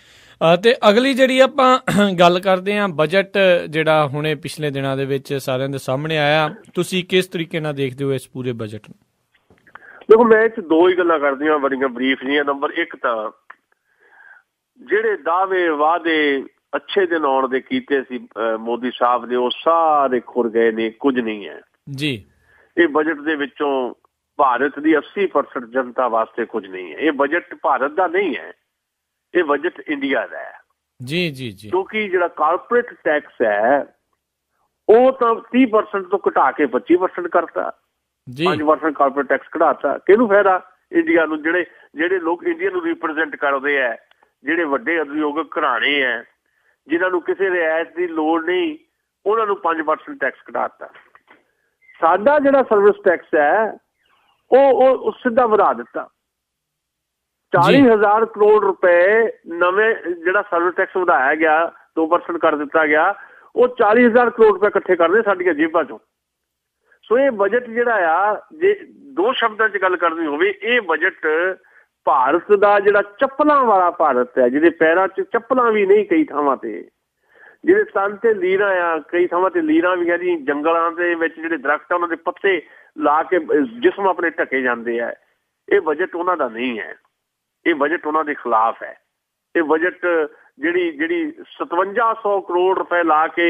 ਤੇ ਅਗਲੀ ਜਿਹੜੀ ਆਪਾਂ ਗੱਲ ਕਰਦੇ ਹਾਂ, ਬਜਟ ਜਿਹੜਾ ਹੁਣੇ ਪਿਛਲੇ ਦਿਨਾਂ ਦੇ ਵਿੱਚ ਸਾਰਿਆਂ ਦੇ ਸਾਹਮਣੇ ਆਇਆ, ਤੁਸੀਂ ਕਿਸ ਤਰੀਕੇ ਨਾਲ ਦੇਖਦੇ ਹੋ ਇਸ ਪੂਰੇ ਬਜਟ ਨੂੰ? ਦੇਖੋ, ਮੈਂ ਇਹ 'ਚ 2 ਹੀ ਗੱਲਾਂ ਕਰਦੀਆਂ ਬੜੀਆਂ ਬਰੀਫ ਜਿਹੀਆਂ। ਨੰਬਰ 1 ਤਾਂ ਜਿਹੜੇ ਦਾਅਵੇ ਵਾਅਦੇ ਅੱਛੇ ਦਿਨ ਆਉਣ ਦੇ ਕੀਤੇ ਸੀ ਮੋਦੀ ਸਾਹਿਬ ਨੇ, ਉਹ ਸਾਰੇ ਖੁਰ ਗਏ ਨੇ, ਕੁਝ ਨਹੀਂ ਹੈ ਜੀ। ਇਹ ਬਜਟ ਦੇ ਵਿੱਚੋਂ ਭਾਰਤ ਦੀ 80% ਜਨਤਾ ਵਾਸਤੇ ਕੁਝ ਨਹੀਂ ਹੈ। ਇਹ ਬਜਟ ਭਾਰਤ ਦਾ ਨਹੀਂ ਹੈ, ਇਹ ਬਜਟ ਇੰਡੀਆ ਦਾ ਹੈ। ਜੀ ਜੀ ਜੀ ਕਿਉਂਕਿ ਜਿਹੜਾ ਕਾਰਪੋਰੇਟ ਟੈਕਸ ਹੈ ਉਹ ਤਾਂ 30% ਤੋਂ ਘਟਾ ਕੇ 25% ਕਰਤਾ, 5% ਕਾਰਪੋਰੇਟ ਟੈਕਸ ਘਟਾਤਾ। ਕਿਹਨੂੰ ਫਾਇਦਾ? ਇੰਡੀਆ ਨੂੰ। ਜਿਹੜੇ ਲੋਕ ਇੰਡੀਆ ਨੂੰ ਰਿਪਰੈਜ਼ੈਂਟ ਕਰਦੇ ਹੈ, ਜਿਹੜੇ ਵੱਡੇ ਉਦਯੋਗਿਕ ਘਰਾਣੇ ਹੈ ਜਿਨ੍ਹਾਂ ਨੂੰ ਕਿਸੇ ਰਿਆਇਤ ਦੀ ਲੋੜ ਨਹੀਂ, ਉਹਨਾਂ ਨੂੰ 5% ਟੈਕਸ ਘਟਾਤਾ। ਸਾਡਾ ਜਿਹੜਾ ਸਰਵਿਸ ਟੈਕਸ ਹੈ ਉਹ ਸਿੱਧਾ ਵਧਾ ਦਿੱਤਾ। 40,000 ਕਰੋੜ ਰੁਪਏ ਨਵੇਂ ਜਿਹੜਾ ਸਰਵਿਸ ਟੈਕਸ ਵਧਾਇਆ ਗਿਆ, 2% ਕਰ ਦਿੱਤਾ ਗਿਆ, ਉਹ 40,000 ਕਰੋੜ ਰੁਪਏ ਇਕੱਠੇ ਕਰਦੇ ਸਾਡੀਆਂ ਜੇਬਾਂ ਚੋਂ। ਸੋ ਇਹ ਬਜਟ ਜਿਹੜਾ ਆ, ਜੇ 2 ਸ਼ਬਦਾਂ 'ਚ ਗੱਲ ਕਰਨੀ ਹੋਵੇ, ਇਹ ਬਜਟ ਭਾਰਤ ਦਾ ਜਿਹੜਾ ਚੱਪਲਾਂ ਵਾਲਾ ਭਾਰਤ ਹੈ, ਜਿਹਦੇ ਪੈਰਾਂ 'ਚ ਚੱਪਲਾਂ ਵੀ ਨਹੀਂ ਕਈ ਥਾਵਾਂ ਤੇ, ਜਿਹੜੇ ਤਨ ਤੇ ਲੀਰਾਂ ਆ, ਕਈ ਥਾਵਾਂ ਤੇ ਲੀਰਾਂ ਵੀ ਹੈ ਜੀ, ਜੰਗਲਾਂ ਦੇ ਵਿੱਚ ਜਿਹੜੇ ਦਰਖਤ ਆ ਉਹਨਾਂ ਦੇ ਪੱਤੇ ਲਾ ਕੇ ਜਿਸਮ ਆਪਣੇ ਢਕੇ ਜਾਂਦੇ ਆ। ਇਹ ਬਜਟ ਉਹਨਾਂ ਦਾ ਨਹੀਂ ਹੈ, ਇਹ ਬਜਟ ਉਹਨਾਂ ਦੇ ਖਿਲਾਫ ਹੈ। ਇਹ ਬਜਟ ਜਿਹੜੀ 5700 ਕਰੋੜ ਰੁਪਏ ਲਾ ਕੇ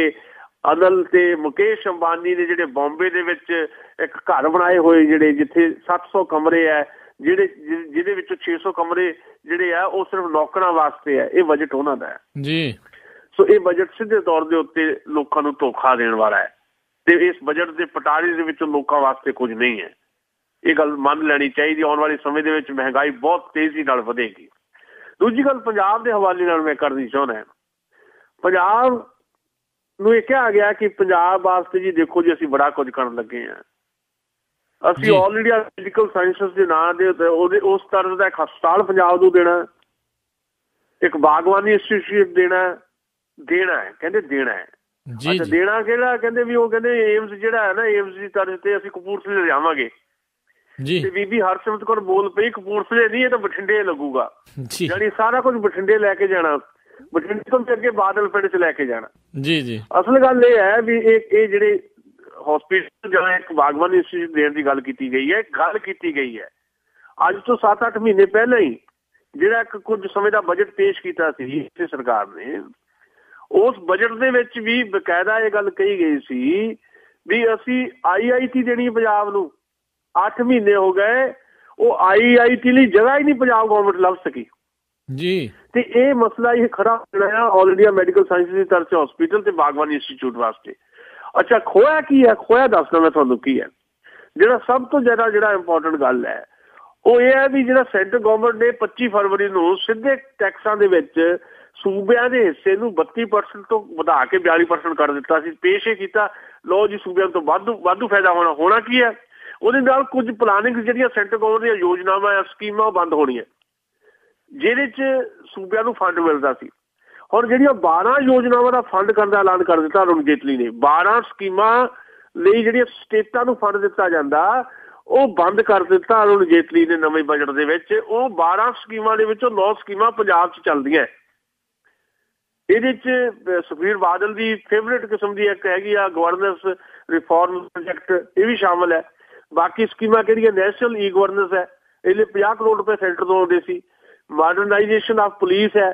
ਅਨਿਲ ਤੇ ਮੁਕੇਸ਼ ਅੰਬਾਨੀ ਨੇ ਜਿਹੜੇ ਬੰਬੇ ਦੇ ਵਿੱਚ ਇੱਕ ਘਰ ਬਣਾਏ ਹੋਏ, ਜਿਹੜੇ ਜਿੱਥੇ 700 ਕਮਰੇ ਹੈ, ਜਿਹਦੇ ਵਿੱਚੋਂ 600 ਕਮਰੇ ਜਿਹੜੇ ਆ ਉਹ ਸਿਰਫ ਨੌਕਰਾਂ ਵਾਸਤੇ ਹੈ, ਇਹ ਬਜਟ ਉਹਨਾਂ ਦਾ ਹੈ ਜੀ। ਸੋ ਇਹ ਬਜਟ ਸਿੱਧੇ ਤੌਰ ਦੇ ਉੱਤੇ ਲੋਕਾਂ ਨੂੰ ਧੋਖਾ ਦੇਣ ਵਾਲਾ ਹੈ ਤੇ ਇਸ ਬਜਟ ਦੇ ਪਟਾਰੇ ਦੇ ਵਿੱਚੋਂ ਲੋਕਾਂ ਵਾਸਤੇ ਕੁਝ ਨਹੀਂ ਹੈ। ਇਹ ਗੱਲ ਮੰਨ ਲੈਣੀ ਚਾਹੀਦੀ। ਆਉਣ ਵਾਲੇ ਸਮੇਂ ਦੇ ਵਿੱਚ ਮਹਿੰਗਾਈ ਬਹੁਤ ਤੇਜ਼ੀ ਨਾਲ ਵਧੇਗੀ। ਦੂਜੀ ਗੱਲ ਪੰਜਾਬ ਦੇ ਹਵਾਲੇ ਨਾਲ ਮੈਂ ਕਰਨੀ ਚਾਹੁੰਦਾ, ਪੰਜਾਬ ਨੂੰ ਇਹ ਕਿਹਾ ਗਿਆ ਕਿ ਪੰਜਾਬ ਵਾਸਤੇ ਜੀ ਦੇਖੋ ਜੀ ਅਸੀਂ ਬੜਾ ਕੁਝ ਕਰਨ ਲੱਗੇ ਹਾਂ। ਅਸੀਂ ਆਲ ਇੰਡੀਆ ਮੈਡੀਕਲ ਸਾਇੰਸਿਸ ਦੇ ਨਾਂ ਦੇ ਉਸ ਤਰ੍ਹਾਂ ਦਾ ਇੱਕ ਹਸਪਤਾਲ ਪੰਜਾਬ ਨੂੰ ਦੇਣਾ, ਇੱਕ ਬਾਗਵਾਨੀ ਇੰਸਟੀਚਿਊਟ ਦੇਣਾ ਹੈ, ਕਹਿੰਦੇ ਦੇਣਾ ਹੈ। ਅੱਛਾ ਦੇਣਾ ਕਿਹੜਾ? ਕਹਿੰਦੇ ਵੀ ਉਹ ਕਹਿੰਦੇ ਏਮਸ ਜਿਹੜਾ ਹੈ ਨਾ, ਏਮਸ ਦੀ ਤਰਜ਼ ਤੇ ਅਸੀਂ ਕਪੂਰਥਲੇ ਲਿਆਵਾਂਗੇ ਤੇ ਬੀਬੀ ਹਰਸਿਮਰਤ ਕੌਰ ਬੋਲ ਪਈ ਕਪੂਰਥਲੇ ਨਹੀਂ, ਇਹ ਤਾਂ ਬਠਿੰਡੇ ਲੱਗੂਗਾ। ਯਾਨੀ ਸਾਰਾ ਕੁਝ ਬਠਿੰਡੇ ਲੈ ਕੇ ਜਾਣਾ, ਬਠਿੰਡੇ ਤੋਂ ਅੱਗੇ ਬਾਦਲ ਪਿੰਡ 'ਚ ਲੈ ਕੇ ਜਾਣਾ। ਅਸਲ ਗੱਲ ਇਹ ਹੈ ਵੀ ਇਹ ਜਿਹੜੇ ਹਸਪੀਟਲ ਜਾਂ ਇੱਕ ਬਾਗਵਾਨੀ ਇੰਸਟੀਚਿਊਟ ਦੇਣ ਦੀ ਗੱਲ ਕੀਤੀ ਗਈ ਹੈ, ਅੱਜ ਤੋਂ 7-8 ਮਹੀਨੇ ਪਹਿਲਾਂ ਹੀ ਜਿਹੜਾ ਇੱਕ ਕੁਝ ਸਮੇਂ ਦਾ ਬਜਟ ਪੇਸ਼ ਕੀਤਾ ਸੀ ਇਸੇ ਸਰਕਾਰ ਨੇ, ਉਸ ਬਜਟ ਦੇ ਵਿੱਚ ਵੀ ਬਕਾਇਦਾ ਇਹ ਗੱਲ ਕਹੀ ਗਈ ਸੀ ਵੀ ਅਸੀਂ IIT ਦੇਣੀ ਪੰਜਾਬ ਨੂੰ। 8 ਮਹੀਨੇ ਹੋ ਗਏ, ਉਹ IIT ਲਈ ਜਗ੍ਹਾ ਹੀ ਨਹੀਂ ਪੰਜਾਬ ਗੌਰਮੈਂਟ ਲੱਭ ਸਕੀ ਜੀ। ਤੇ ਇਹ ਮਸਲਾ ਇਹ ਖੜਾ ਹੋਣਾ ਆ ਆਲ ਇੰਡੀਆ ਮੈਡੀਕਲ ਸਾਇੰਸਿਸ ਦੀ ਤਰਫ ਤੋਂ ਹਸਪੀਟਲ ਤੇ ਬਾਗਵਾਨੀ ਇੰਸਟੀਚਿਊਟ ਵਾਸਤੇ। ਅੱਛਾ ਖੋਇਆ ਕੀ ਹੈ? ਖੋਇਆ ਦੱਸਦਾ ਮੈਂ ਤੁਹਾਨੂੰ ਕੀ ਹੈ। ਜਿਹੜਾ ਸਭ ਤੋਂ ਜ਼ਿਆਦਾ ਜਿਹੜਾ ਇੰਪੋਰਟੈਂਟ ਗੱਲ ਹੈ ਉਹ ਇਹ ਹੈ ਵੀ ਜਿਹੜਾ ਸੈਂਟਰ ਗੌਰਮੈਂਟ ਨੇ 25 ਫਰਵਰੀ ਨੂੰ ਸਿੱਧੇ ਟੈਕਸਾਂ ਦੇ ਵਿੱਚ ਸੂਬਿਆਂ ਦੇ ਹਿੱਸੇ ਨੂੰ 32% ਤੋਂ ਵਧਾ ਕੇ 42% ਕਰ ਦਿੱਤਾ ਸੀ। ਪੇਸ਼ ਇਹ ਕੀਤਾ, ਲਓ ਜੀ ਸੂਬਿਆਂ ਤੋਂ ਵਾਧੂ ਫਾਇਦਾ ਹੋਣਾ ਕੀ ਹੈ? ਉਹਦੇ ਨਾਲ ਕੁਝ ਪਲਾਨਿੰਗ ਜਿਹੜੀਆਂ ਸੈਂਟਰ ਗੌਰਮੈਂਟ ਦੀਆਂ ਯੋਜਨਾਵਾਂ ਆ, ਸਕੀਮਾਂ, ਉਹ ਬੰਦ ਹੋਣੀਆਂ, ਜਿਹਦੇ 'ਚ ਸੂਬਿਆਂ ਨੂੰ ਫੰਡ ਮਿਲਦਾ ਸੀ। ਹੁਣ ਜਿਹੜੀਆਂ 12 ਯੋਜਨਾਵਾਂ ਦਾ ਫੰਡ ਕਰਨ ਦਾ ਐਲਾਨ ਕਰ ਦਿੱਤਾ ਅਰੁਣ ਜੇਤਲੀ ਨੇ, 12 ਸਕੀਮਾਂ ਲਈ ਜਿਹੜੀਆਂ ਸਟੇਟਾਂ ਨੂੰ ਫੰਡ ਦਿੱਤਾ ਜਾਂਦਾ ਉਹ ਬੰਦ ਕਰ ਦਿੱਤਾ ਅਰੁਣ ਜੇਤਲੀ ਨੇ ਨਵੇਂ ਬਜਟ ਦੇ ਵਿੱਚ। ਉਹ 12 ਸਕੀਮਾਂ ਦੇ ਵਿੱਚੋਂ 9 ਸਕੀਮਾਂ ਪੰਜਾਬ 'ਚ ਚੱਲਦੀਆਂ। ਇਹਦੇ 'ਚ ਸੁਖਬੀਰ ਬਾਦਲ ਦੀ ਫੇਵਰੇਟ ਕਿਸਮ ਦੀ ਇੱਕ ਹੈਗੀ ਆ ਗਵਰਨੈਂਸ ਰਿਫਾਰਮ ਪ੍ਰੋਜੈਕਟ, ਇਹ ਵੀ ਸ਼ਾਮਲ ਹੈ। ਬਾਕੀ ਸਕੀਮਾਂ ਕਿਹੜੀਆਂ? ਨੈਸ਼ਨਲ ਈ ਗਵਰਨੈਂਸ ਹੈ, ਇਹਦੇ 50 ਕਰੋੜ ਰੁਪਏ ਸੈਂਟਰ ਤੋਂ ਆਉਂਦੇ ਸੀ। ਮਾਡਰਨਾਈਜੇਸ਼ਨ ਆਫ ਪੁਲਿਸ ਹੈ,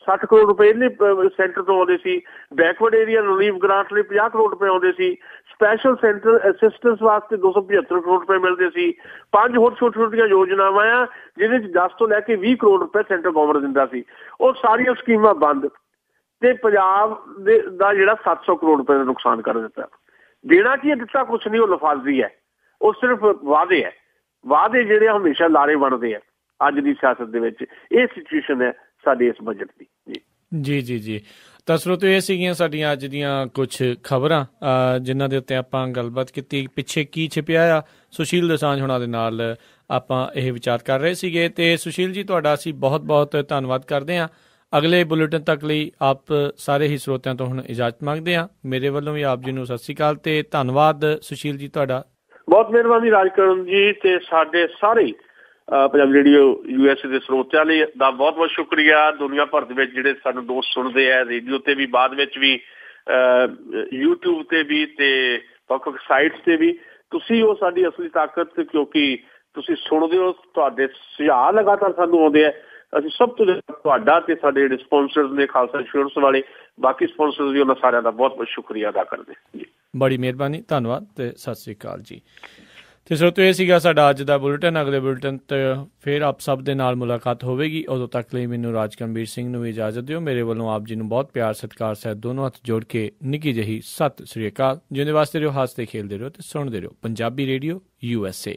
60 ਕਰੋੜ ਰੁਪਏ ਇਹਦੇ ਸੈਂਟਰ ਤੋਂ ਆਉਂਦੇ ਸੀ। ਬੈਕਵਰਡ ਏਰੀਆ ਰਿਲੀਫ ਗ੍ਰਾਂਟ ਲਈ 50 ਕਰੋੜ ਰੁਪਏ ਆਉਂਦੇ ਸੀ। ਸਪੈਸ਼ਲ ਸੈਂਟਰ ਅਸਿਸਟੈਂਸ ਵਾਸਤੇ 275 ਕਰੋੜ ਰੁਪਏ ਮਿਲਦੇ ਸੀ। 5 ਹੋਰ ਛੋਟੀਆਂ ਯੋਜਨਾਵਾਂ ਆ ਜਿਹਦੇ 'ਚ 10 ਤੋਂ ਲੈ ਕੇ 20 ਕਰੋੜ ਰੁਪਏ ਸੈਂਟਰ ਗਵਰਨਮੈਂਟ ਦਿੰਦਾ ਸੀ। ਉਹ ਸਾਰੀਆਂ ਸਕੀਮਾਂ ਬੰਦ ਤੇ ਪੰਜਾਬ ਦਾ ਜਿਹੜਾ 700 ਕਰੋੜ ਰੁਪਏ ਦਾ ਨੁਕਸਾਨ ਕਰ ਦਿੱਤਾ। ਦੇਣਾ ਕੀ ਹੈ? ਦਿੱਤਾ ਕੁਛ ਨਹੀਂ, ਉਹ ਲਫਾਜ਼ੀ ਹੈ, ਉਹ ਸਿਰਫ ਵਾਅਦੇ ਹੈ। ਵਾਅਦੇ ਜਿਹੜੇ ਹਮੇਸ਼ਾ ਲਾਰੇ ਬਣਦੇ ਆ ਅੱਜ ਦੀ ਸਿਆਸਤ ਦੇ ਵਿੱਚ। ਇਹ ਸਿਚੁਏਸ਼ਨ ਹੈ ਸਾਡੀ ਇਸ ਬਜਟ ਦੀ। ਜੀ ਤਾਂ ਸਰੋਤਿਓ, ਇਹ ਸੀਗੀਆਂ ਸਾਡੀਆਂ ਅੱਜ ਦੀਆਂ ਕੁਝ ਖਬਰਾਂ ਜਿਨ੍ਹਾਂ ਦੇ ਉੱਤੇ ਆਪਾਂ ਗੱਲਬਾਤ ਕੀਤੀ। ਪਿੱਛੇ ਕੀ ਛਿਪਿਆ ਆ, ਸੁਸ਼ੀਲ ਦੋਸਾਂਝ ਹੋਣਾ ਦੇ ਨਾਲ ਆਪਾਂ ਇਹ ਵਿਚਾਰ ਕਰ ਰਹੇ ਸੀਗੇ। ਤੇ ਸੁਸ਼ੀਲ ਜੀ, ਤੁਹਾਡਾ ਅਸੀਂ ਬਹੁਤ ਬਹੁਤ ਧੰਨਵਾਦ ਕਰਦੇ ਹਾਂ। ਅਗਲੇ ਬੁਲੇਟਿਨ ਤੱਕ ਲਈ ਆਪ ਸਾਰੇ ਹੀ ਸਰੋਤਿਆਂ ਤੋਂ ਹੁਣ ਇਜਾਜ਼ਤ ਮੰਗਦੇ ਹਾਂ। ਮੇਰੇ ਵੱਲੋਂ ਵੀ ਆਪ ਜੀ ਨੂੰ ਸਤਿ ਸ਼੍ਰੀ ਅਕਾਲ ਤੇ ਧੰਨਵਾਦ ਸੁਸ਼ੀਲ ਜੀ ਤੁਹਾਡਾ। ਬਹੁਤ ਮਿਹਰਬਾਨੀ ਰਾਜਕਰਨ ਜੀ, ਤੇ ਸਾਡੇ ਸਾਰੇ ਪੰਜਾਬੀ ਰੇਡੀਓ USA ਦੇ ਸਰੋਤਿਆਂ ਲਈ ਦਾ ਬਹੁਤ ਬਹੁਤ ਸ਼ੁਕਰੀਆ। ਦੁਨੀਆ ਭਰ ਦੇ ਵਿੱਚ ਜਿਹੜੇ ਸਾਨੂੰ ਦੋਸਤ ਸੁਣਦੇ ਆ, ਰੇਡੀਓ ਤੇ ਵੀ, ਬਾਅਦ ਵਿੱਚ ਵੀ YouTube ਤੇ ਵੀ, ਤੇ ਵੱਖ-ਵੱਖ ਸਾਈਟਸ ਤੇ ਵੀ, ਤੁਸੀਂ ਉਹ ਸਾਡੀ ਅਸਲੀ ਤਾਕਤ, ਕਿਉਂਕਿ ਤੁਸੀਂ ਸੁਣਦੇ ਹੋ, ਤੁਹਾਡੇ ਸੁਝਾਅ ਲਗਾਤਾਰ ਸਾਨੂੰ ਆਉਂਦੇ ਆ। ਅਸੀਂ ਸਭ ਤੋਂ ਜ਼ਿਆਦਾ ਤੁਹਾਡਾ ਤੇ ਸਾਡੇ ਜਿਹੜੇ ਸਪਾਂਸਰਸ ਨੇ, ਖਾਲਸਾ ਇੰਸ਼ੋਰੈਂਸ ਵਾਲੇ, ਬਾਕੀ ਸਪਾਂਸਰਸ ਵੀ, ਉਹਨਾਂ ਸਾਰਿਆਂ ਦਾ ਬਹੁਤ ਬਹੁਤ ਸ਼ੁਕਰੀਆ ਅਦਾ ਕਰਦੇ ਜੀ। ਬੜੀ ਮਿਹਰਬਾਨੀ, ਧੰਨਵਾਦ ਤੇ ਸਤਿ ਸ਼੍ਰੀ ਅਕਾਲ ਜੀ। ਤੇ ਸਰੋਤਿਓ, ਇਹ ਸੀਗਾ ਸਾਡਾ ਅੱਜ ਦਾ ਬੁਲੇਟਿਨ। ਅਗਲੇ ਬੁਲੇਟਿਨ ਤੇ ਫਿਰ ਆਪ ਸਭ ਦੇ ਨਾਲ ਮੁਲਾਕਾਤ ਹੋਵੇਗੀ। ਉਦੋਂ ਤੱਕ ਲਈ ਮੈਨੂੰ ਰਾਜਕਰਨਵੀਰ ਸਿੰਘ ਨੂੰ ਵੀ ਇਜਾਜ਼ਤ ਦਿਓ। ਮੇਰੇ ਵੱਲੋਂ ਆਪ ਜੀ ਨੂੰ ਬਹੁਤ ਪਿਆਰ ਸਤਿਕਾਰ ਸਹਿਤ ਦੋਨੋਂ ਹੱਥ ਜੋੜ ਕੇ ਨਿੱਕੀ ਜਿਹੀ ਸਤਿ ਸ਼੍ਰੀ ਅਕਾਲ। ਜਿਉਂਦੇ ਵਾਸਤੇ ਰਹੋ, ਹੱਸਦੇ ਖੇਲਦੇ ਰਹੋ ਤੇ ਸੁਣਦੇ ਰਹੋ ਪੰਜਾਬੀ ਰੇਡੀਓ USA।